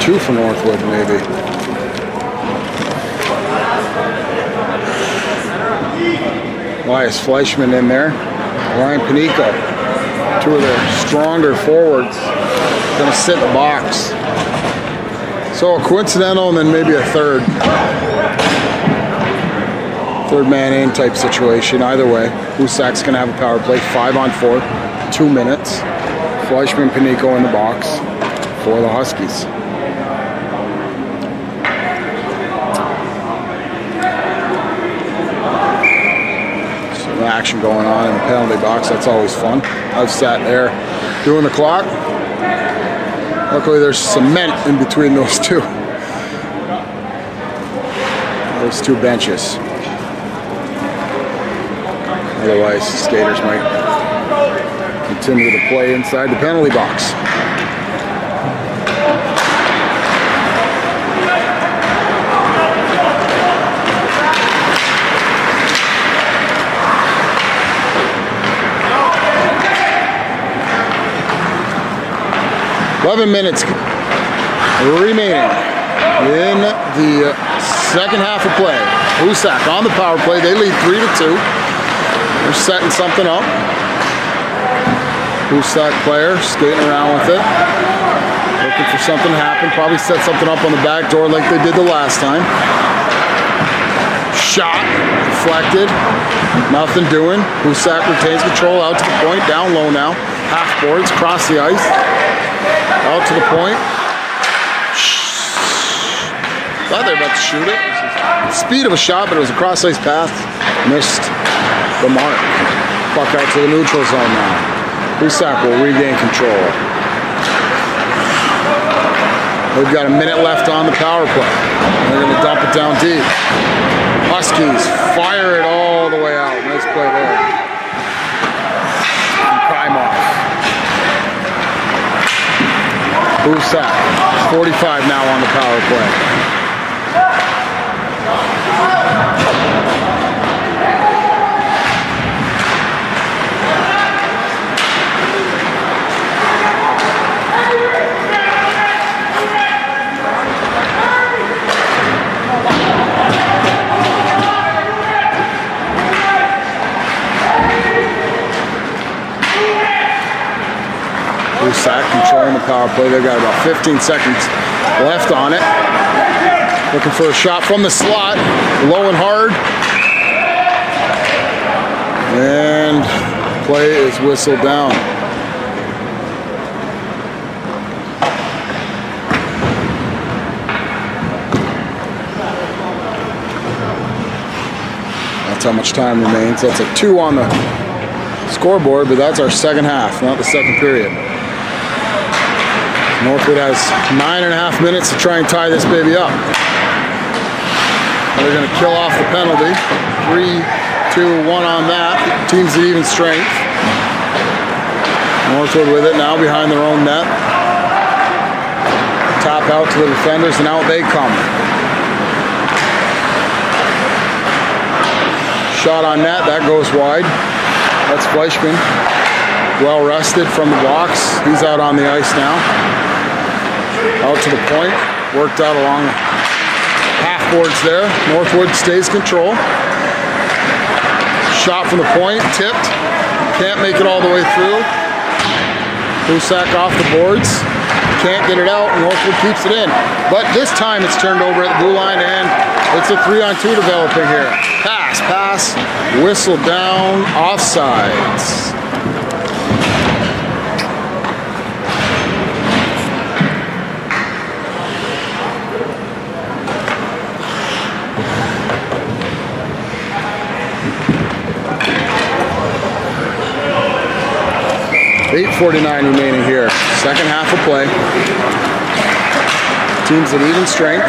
Two for Northwood, maybe. Elias Fleischman in there. Ryan Panico. Two of their stronger forwards. Gonna sit in the box. So a coincidental and then maybe a third. Third man in type situation. Either way, Hoosac's gonna have a power play. 5 on 4. 2 minutes. Fleischman, Panico in the box for the Huskies. Action going on in the penalty box. That's always fun. I've sat there doing the clock. Luckily there's cement in between those two. Those two benches. Otherwise the skaters might continue to play inside the penalty box. Minutes remaining in the second half of play. Hoosac on the power play. They lead 3-2. They're setting something up. Hoosac player skating around with it. Looking for something to happen. Probably set something up on the back door like they did the last time. Shot. Deflected. Nothing doing. Hoosac retains control out to the point. Down low now. Half boards. Across the ice. Out to the point. Thought they were about to shoot it. Speed of a shot, but it was a cross ice path. Missed the mark. Puck out to the neutral zone now. Hoosac will regain control. They've got a minute left on the power play. They're going to dump it down deep. Huskies fire it all the way out. Nice play there. Hoosac, 45 now on the power play. Hoosac controlling the power play. They've got about 15 seconds left on it. Looking for a shot from the slot. Low and hard. And play is whistled down. That's how much time remains. That's a 2 on the scoreboard, but that's our second half, not the second period. Northwood has 9.5 minutes to try and tie this baby up. They're going to kill off the penalty. 3, 2, 1 on that. Teams at even strength. Northwood with it now behind their own net. Top out to the defenders, and out they come. Shot on net, that goes wide. That's Fleischman. Well rested from the box. He's out on the ice now. Out to the point. Worked out along the half boards there. Northwood stays control. Shot from the point, tipped. can't make it all the way through. Hoosac off the boards. Can't get it out. Northwood keeps it in. But this time it's turned over at the blue line, and it's a 3-on-2 developing here. Pass, whistle down, offsides. .8:49 remaining here. Second half of play. Teams at even strength.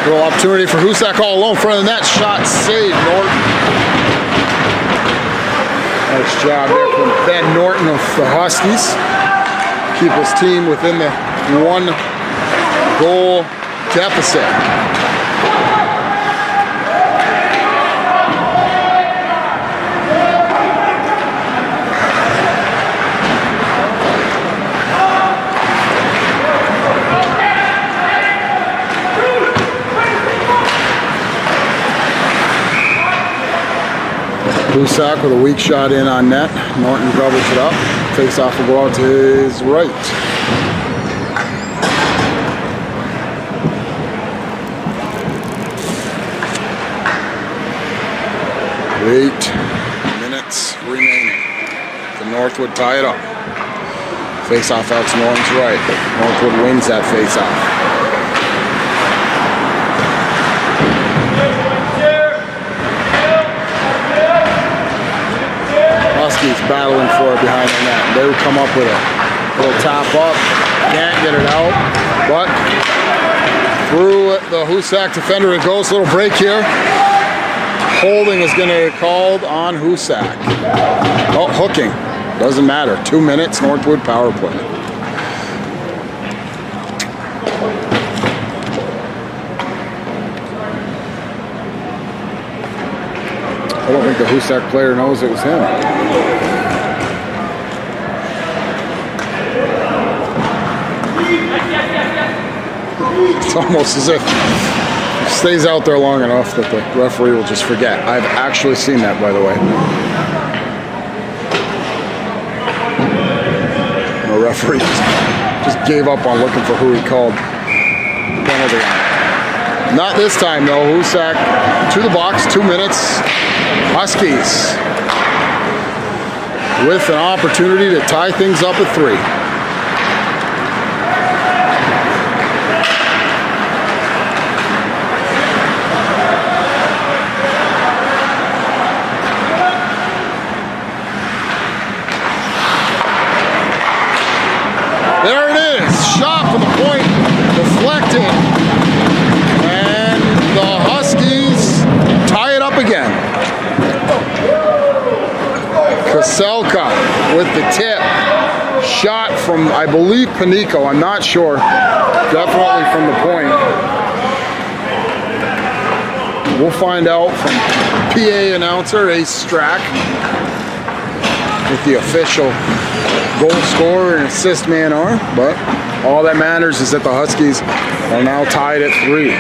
Little opportunity for Hoosac all alone in front of the net. Shot saved, Norton. Nice job there from Ben Norton of the Huskies. Keep his team within the 1-goal deficit. Hoosac with a weak shot in on net. Norton doubles it up. Face off will go out to his right. Eight minutes remaining. The Northwood tie it up. Face off out to Norton's right. Northwood wins that face off. Battling for it behind the net. They would come up with a little tap up. Can't get it out. But through the Hoosac defender it goes. Little break here. Holding is going to be called on Hoosac. Oh, hooking. Doesn't matter. 2 minutes. Northwood power play. I don't think the Hoosac player knows it was him. It's almost as if it stays out there long enough that the referee will just forget. I've actually seen that, by the way. The referee just gave up on looking for who he called penalty on. Not this time, though. Hoosac to the box, 2 minutes. Huskies with an opportunity to tie things up at 3. There it is. Shot from the point, deflected. And the Huskies tie it up again. Kaselka with the tip. Shot from, I believe, Panico. I'm not sure. Definitely from the point. We'll find out from PA announcer Ace Strack with the official goal scorer and assist man are, but all that matters is that the Huskies are now tied at 3.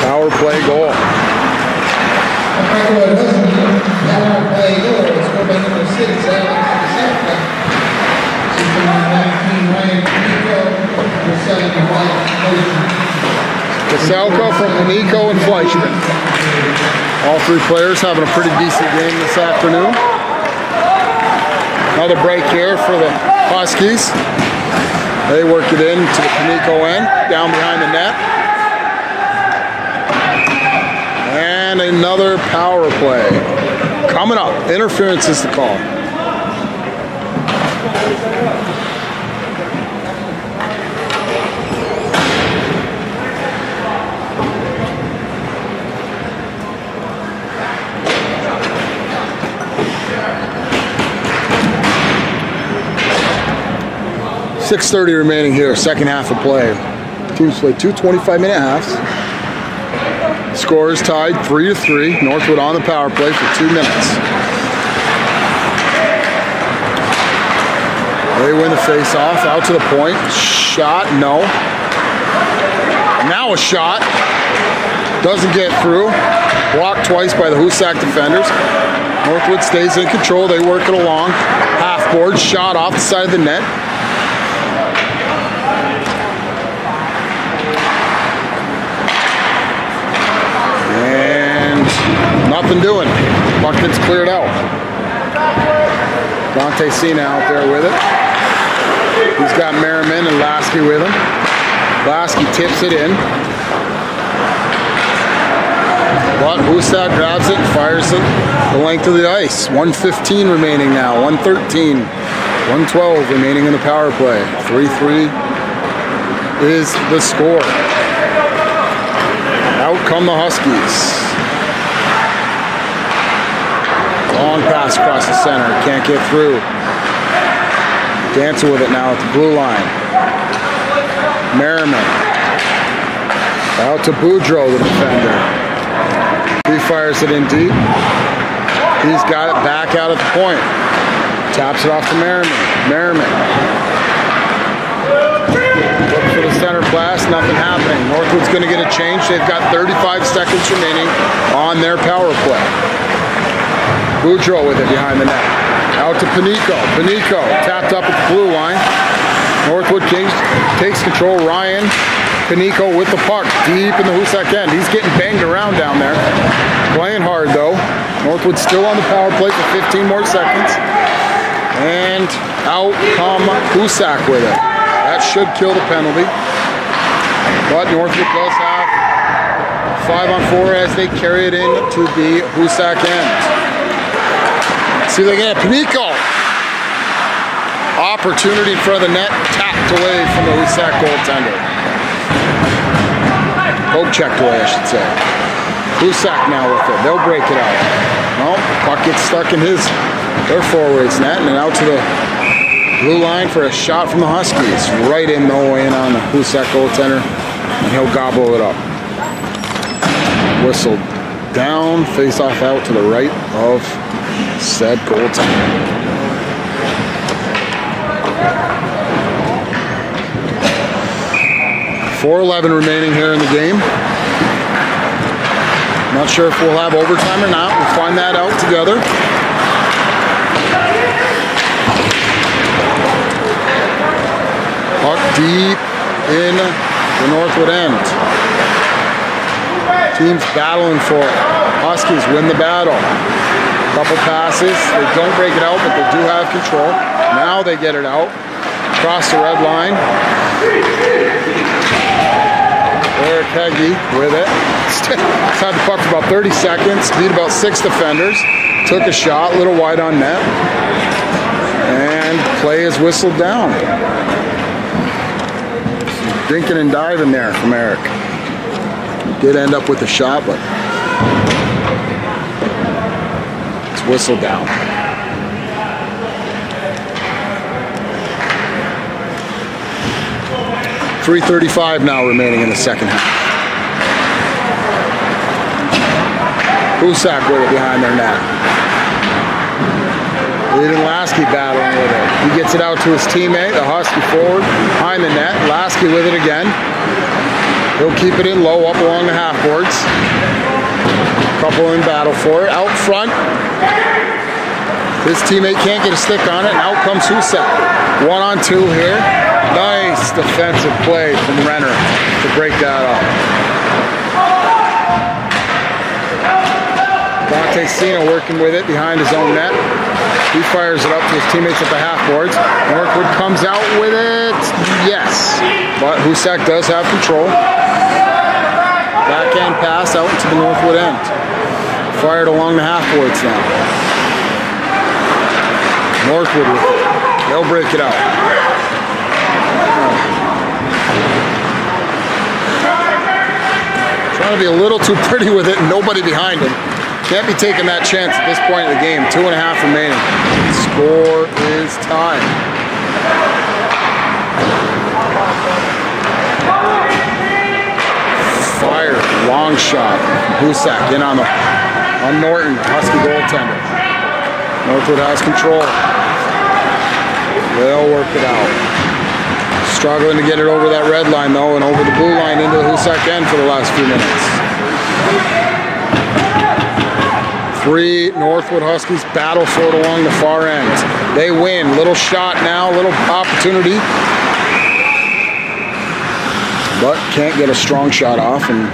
Power play goal. Power play goal. Scored by number 6, Alex Kaselka. 19, Ryan Panico. Number 7, Kaselka from Panico and Fleischman. All 3 players having a pretty decent game this afternoon. Another break here for the Huskies. They work it in to the Panico end, down behind the net. And another power play. Coming up, interference is the call. .6:30 remaining here, second half of play. Teams play 2 25-minute halves. Score is tied 3-3. Northwood on the power play for 2 minutes. They win the face-off. Out to the point. Shot, no. Now a shot. Doesn't get through. Blocked twice by the Hoosac defenders. Northwood stays in control. They work it along. Half board. Shot off the side of the net. And nothing doing. Puck gets cleared out. Dante Cena out there with it. He's got Merriman and Lasky with him. Lasky tips it in. But Hoosac grabs it and fires it the length of the ice. 1:15 remaining now. 1:13. 1:12 remaining in the power play. 3-3 is the score. Out come the Huskies. Long pass across the center. Can't get through. Dancing with it now at the blue line. Merriman. Out to Boudreau, the defender. He fires it in deep. He's got it back out at the point. Taps it off to Merriman. Merriman. Look for the center blast. Nothing happening. Northwood's going to get a change. They've got 35 seconds remaining on their power play. Boudreau with it behind the net. Out to Panico. Panico tapped up at the blue line. Northwood Kings takes control. Ryan Panico with the puck deep in the Hoosac end. He's getting banged around down there. Playing hard though. Northwood still on the power play for 15 more seconds. And out come Hoosac with it. That should kill the penalty. But Northwood does have 5-on-4 as they carry it in to the Hoosac end. See if they get Panico. Opportunity in front of the net, tapped away from the Hoosac goaltender. Poke checked away, I should say. Hoosac now with it. They'll break it out. No, puck gets stuck in their forwards net, and then out to the blue line for a shot from the Huskies. Right in though, in on the Hoosac goaltender, and he'll gobble it up. Whistled down, face off out to the right of said goaltender. .4:11 remaining here in the game. Not sure if we'll have overtime or not. We'll find that out together. Puck deep in the Northwood end. Teams battling for it. Huskies win the battle. Couple passes. They don't break it out, but they do have control. Now they get it out. Across the red line. Eric Heggie with it. Had the puck for about 30 seconds. Beat about 6 defenders. Took a shot, a little wide on net. And play is whistled down. Drinking and diving there from Eric. Did end up with a shot, but it's whistled down. .335 now remaining in the second half. Hoosac with it behind their net. Leading Lasky battling with it. He gets it out to his teammate, the Husky forward, behind the net. Lasky with it again. He'll keep it in low up along the half boards. Couple in battle for it. Out front. His teammate can't get a stick on it, and out comes Hoosac. 1-on-2 here. Nice defensive play from Renner to break that up. Dante Cena working with it behind his own net. He fires it up to his teammates at the half boards. Northwood comes out with it. Yes. But Hoosac does have control. Backhand pass out into the Northwood end. Fired along the half boards now. Northwood with it. They'll break it out. Trying to be a little too pretty with it and nobody behind him. Can't be taking that chance at this point in the game. 2.5 remaining. Score is tied. Fired Long shot. Hoosac in on Norton, Husky goaltender. Northwood has control. They'll work it out. Struggling to get it over that red line though, and over the blue line into the Hoosac end for the last few minutes. 3 Northwood Huskies battle for it along the far end. They win. Little shot now, little opportunity. But can't get a strong shot off, and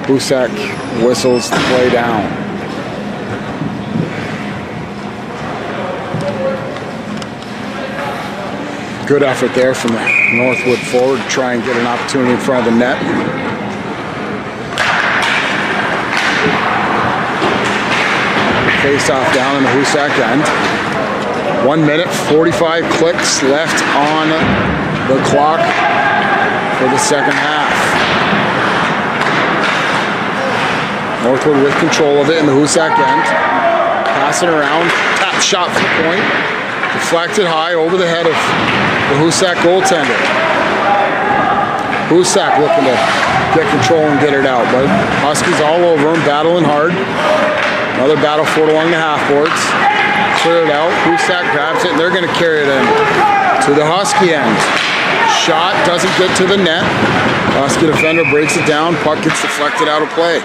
Hoosac whistles the play down. Good effort there from the Northwood forward to try and get an opportunity in front of the net. Face off down in the Hoosac end. 1 minute, 45 clicks left on the clock for the second half. Northwood with control of it in the Hoosac end. Passing around, tap shot from the point. Deflected high over the head of the Hoosac goaltender. Hoosac looking to get control and get it out, but Huskies all over him, battling hard. Another battle for it along the half boards. Clear it out. Hoosac grabs it, and they're going to carry it in to the Husky end. Shot doesn't get to the net. Husky defender breaks it down. Puck gets deflected out of play.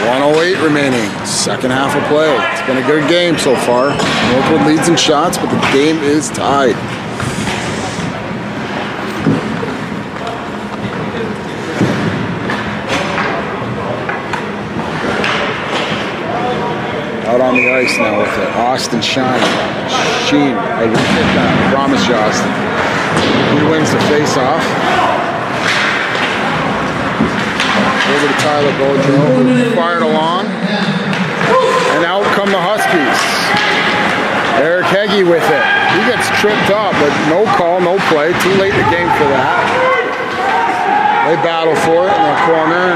1:08 remaining. Second half of play. It's been a good game so far. Northwood leads in shots, but the game is tied. Out on the ice now with it. Austin Sheen. I didn't get that. I promise you, Austin. He wins the face-off. Over to Tyler Boudreau. Fired along. And out come the Huskies. Eric Heggie with it. He gets tripped up, but no call, no play. Too late in the game for that. They battle for it in the corner.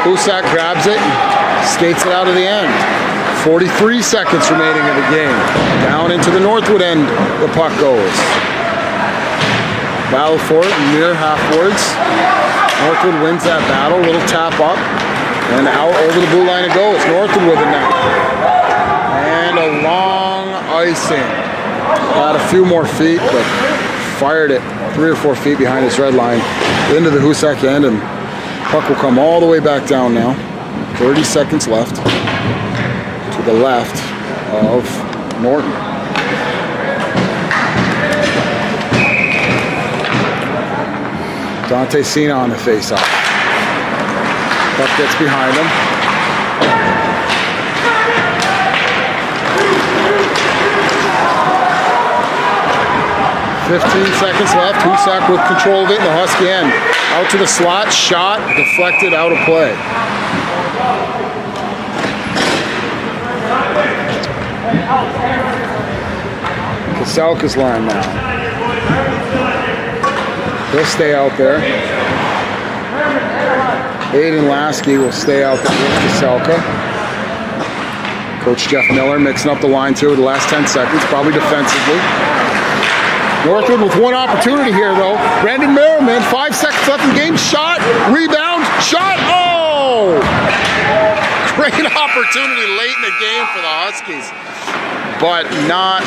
Hoosac grabs it and skates it out of the end. 43 seconds remaining in the game. Down into the Northwood end, the puck goes. Battle for it near half-boards. Northwood wins that battle. Little tap up. And out over the blue line it goes. Northwood with it now. And a long icing. Got a few more feet, but fired it 3 or 4 feet behind his red line into the Hoosac end, and puck will come all the way back down now. 30 seconds left. To the left of Norton. Dante Cena on the face-off. Puck gets behind him. .15 seconds left. Hoosac with control of it in the Husky end. Out to the slot, shot, deflected, out of play. Kaselka's line now. He'll stay out there. Aiden Lasky will stay out there with Kaselka. Coach Jeff Miller mixing up the line too the last 10 seconds, probably defensively. Northwood with one opportunity here though. Brandon Merriman, 5 seconds left in the game. Shot, rebound, shot, oh! Great opportunity late in the game for the Huskies, but not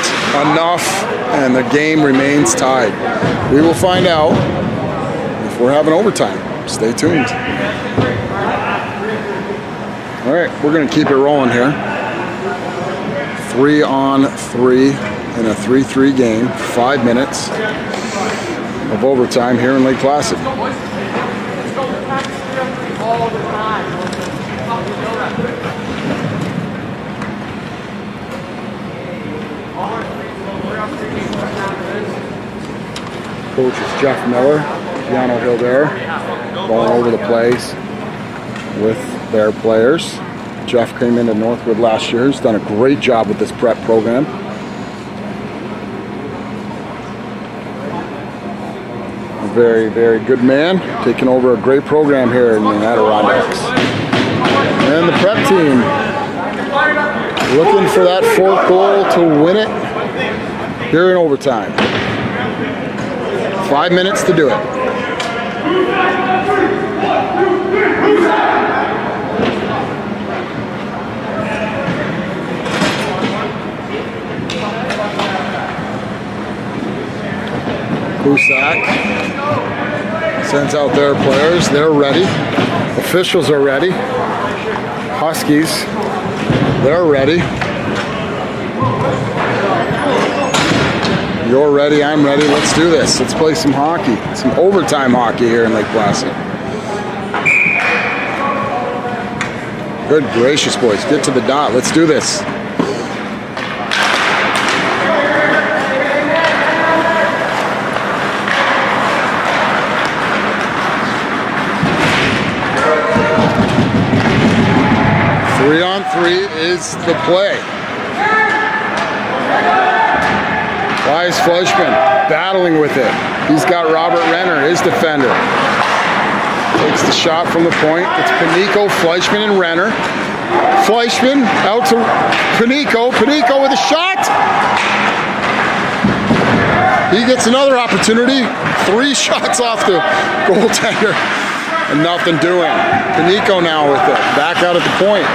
enough, and the game remains tied. We will find out if we're having overtime. Stay tuned. All right, we're going to keep it rolling here. 3-on-3 in a 3-3 game. 5 minutes of overtime here in Lake Placid. Coach is Jeff Miller, Keanu Hilder, going over the plays with their players. Jeff came into Northwood last year. He's done a great job with this prep program. A very, very good man, taking over a great program here in the Adirondacks. And the prep team looking for that 4th goal to win it here in overtime. 5 minutes to do it. Hoosac sends out their players. They're ready. Officials are ready. Huskies, they're ready. You're ready, I'm ready. Let's do this. Let's play some hockey. Some overtime hockey here in Lake Placid. Good gracious, boys. Get to the dot. Let's do this. Three on three is the play. Wise Fleischman battling with it. He's got Robert Renner, his defender. Takes the shot from the point. It's Panico, Fleischman, and Renner. Fleischman out to Panico. Panico with a shot. He gets another opportunity. 3 shots off the goaltender. And nothing doing. Panico now with it. Back out at the point.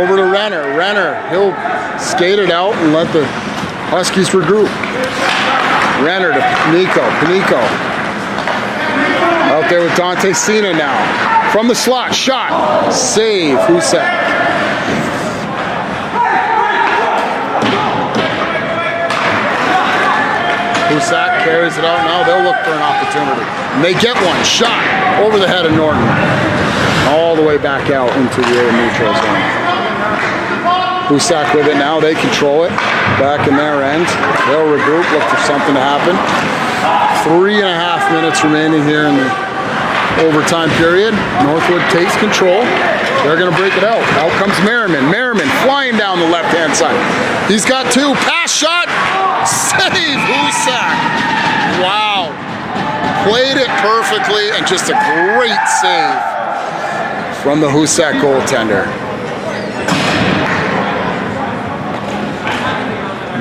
Over to Renner. Renner, he'll skate it out and let the Huskies regroup. Renner to Panico. Panico. Out there with Dante Cena now. From the slot. Shot. Save. Hoosac. Hoosac carries it out now. They'll look for an opportunity. And they get one. Shot over the head of Norton. All the way back out into the neutral zone. Hoosac with it now. They control it. Back in their end. They'll regroup. Look for something to happen. 3.5 minutes remaining here in the overtime period. Northwood takes control. They're going to break it out. Out comes Merriman. Merriman flying down the left-hand side. He's got 2. Pass shot. Save Hoosac. Wow. Played it perfectly and just a great save from the Hoosac goaltender.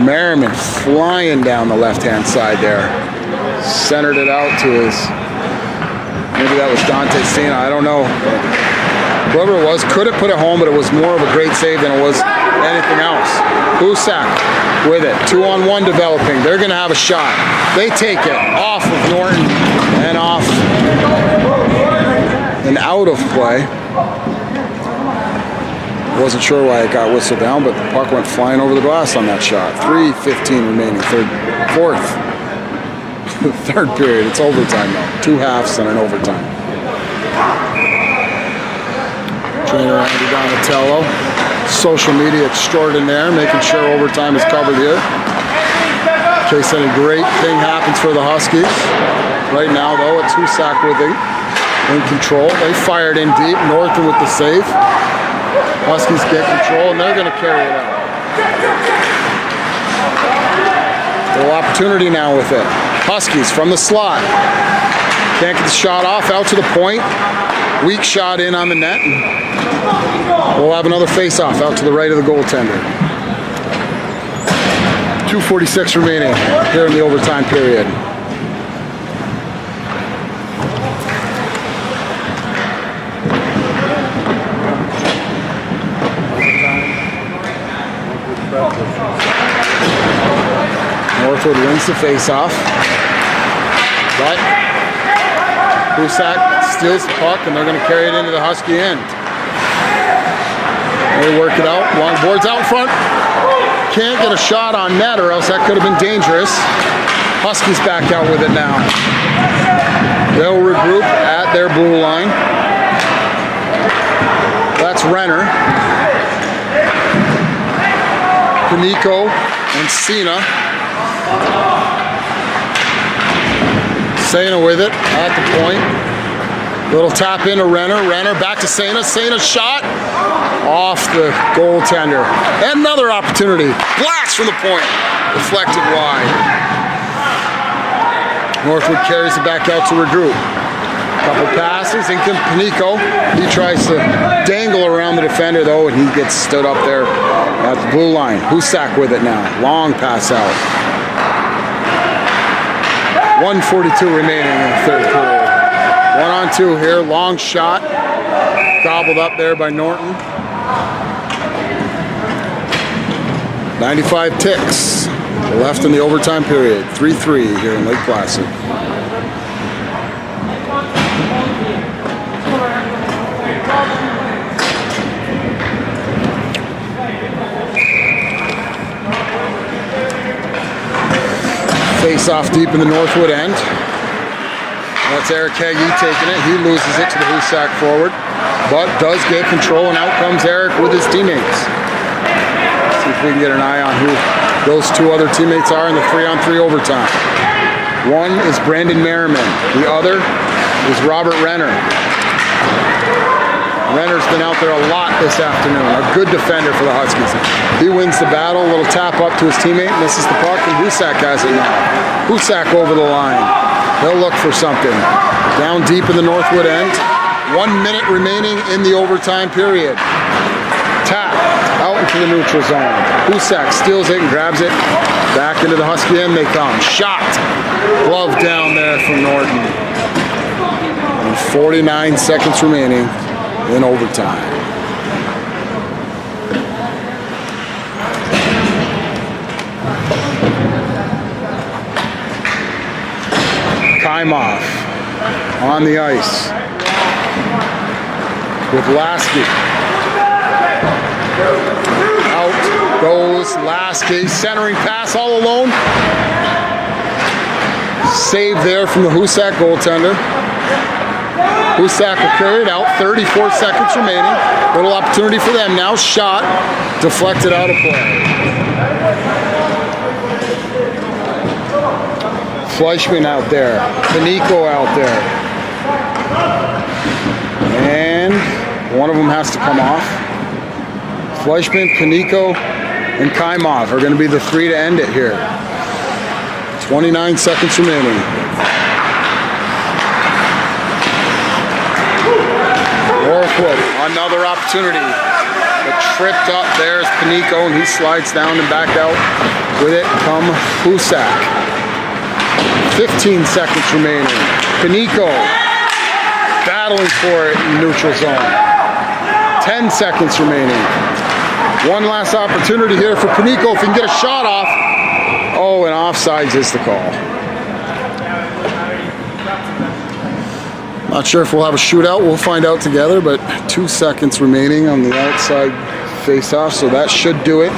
Merriman flying down the left-hand side there. Centered it out to his, maybe that was Dante Cena, I don't know. Whoever it was, could have put it home, but it was more of a great save than it was anything else. Hoosac with it, 2-on-1 developing. They're going to have a shot. They take it off of Norton and off and out of play. Wasn't sure why it got whistled down, but the puck went flying over the glass on that shot. 3:15 remaining, fourth. Third period. It's overtime now. 2 halves and an overtime. Trainer Andy Donatello, social media extraordinaire, making sure overtime is covered here. In case any great thing happens for the Huskies. Right now, though, it's Hoosac with it in control. They fired in deep. Northwood with the save. Huskies get control, and they're going to carry it out. Little opportunity now with it. Huskies from the slot. Can't get the shot off, out to the point. Weak shot in on the net. And we'll have another face-off out to the right of the goaltender. 2:46 remaining here in the overtime period. Northwood wins the face-off, but Hoosac steals the puck, and they're going to carry it into the Husky end. They work it out. Long boards out front. Can't get a shot on net, or else that could have been dangerous. Huskies back out with it now. They'll regroup at their blue line. That's Renner. Panico and Cena. Sena with it at the point. Little tap into Renner. Renner back to Sena. Sena's shot off the goaltender. And another opportunity. Blast from the point. Deflected wide. Northwood carries it back out to regroup. Couple passes. In comes Panico. He tries to dangle around the defender though, and he gets stood up there at the blue line. Hoosac with it now. Long pass out. 1:42 remaining in the third period. 1-on-2 here, long shot. Gobbled up there by Norton. 95 ticks left in the overtime period. 3-3 here in Lake Placid. Face off deep in the Northwood end. That's Eric Hagee taking it. He loses it to the Hoosac forward, but does get control, and out comes Eric with his teammates. See if we can get an eye on who those two other teammates are in the 3-on-3 overtime. One is Brandon Merriman. The other is Robert Renner. Renner's been out there a lot this afternoon. A good defender for the Huskies. He wins the battle. A little tap up to his teammate, misses the puck, and Hoosac has it now. Hoosac over the line. They'll look for something. Down deep in the Northwood end. 1 minute remaining in the overtime period. Tap out into the neutral zone. Hoosac steals it and grabs it. Back into the Husky end they come. Shot. Glove down there from Norton. And 49 seconds remaining in overtime. Kaimov on the ice with Lasky. Out goes Lasky, centering pass all alone. Save there from the Hoosac goaltender. Hoosac will carry it out, 34 seconds remaining. Little opportunity for them now. Shot, deflected out of play. Fleischman out there, Panico out there. And one of them has to come off. Fleischman, Panico, and Kaimov are going to be the three to end it here. 29 seconds remaining. Northwood, another opportunity. But tripped up, there's Panico, and he slides down and back out with it. Come Hoosac. 15 seconds remaining. Panico battling for it in neutral zone. 10 seconds remaining. One last opportunity here for Panico if he can get a shot off. Oh, and offsides is the call. Not sure if we'll have a shootout. We'll find out together, but 2 seconds remaining on the outside face-off, so that should do it.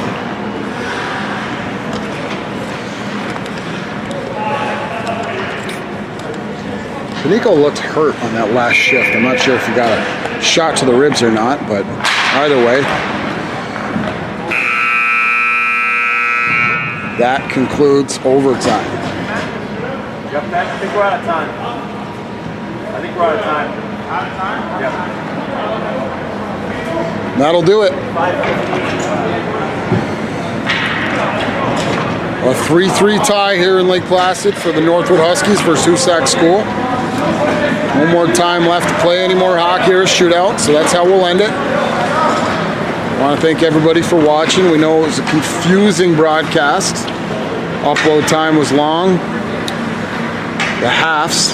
Panico looked hurt on that last shift. I'm not sure if he got a shot to the ribs or not, but either way, that concludes overtime. Yep, I think we're out of time. I think we're out of time. Out of time? Yep. That'll do it. A 3-3 tie here in Lake Placid for the Northwood Huskies versus Hoosac School. No more time left to play any more hockey or a shootout, so that's how we'll end it. I want to thank everybody for watching. We know it was a confusing broadcast. Upload time was long. The halves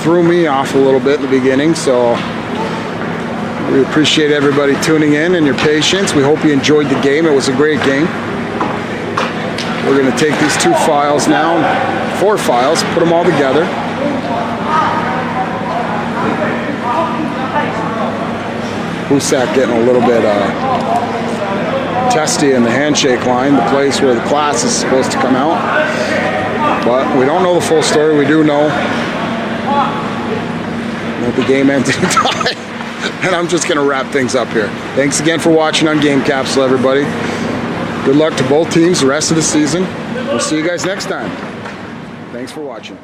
threw me off a little bit in the beginning, so we appreciate everybody tuning in and your patience. We hope you enjoyed the game. It was a great game. We're going to take these 2 files now, 4 files, put them all together. Hoosac getting a little bit testy in the handshake line, the place where the class is supposed to come out. But we don't know the full story. We do know that the game ended in tie. And I'm just going to wrap things up here. Thanks again for watching on Game Capsule, everybody. Good luck to both teams the rest of the season. We'll see you guys next time. Thanks for watching.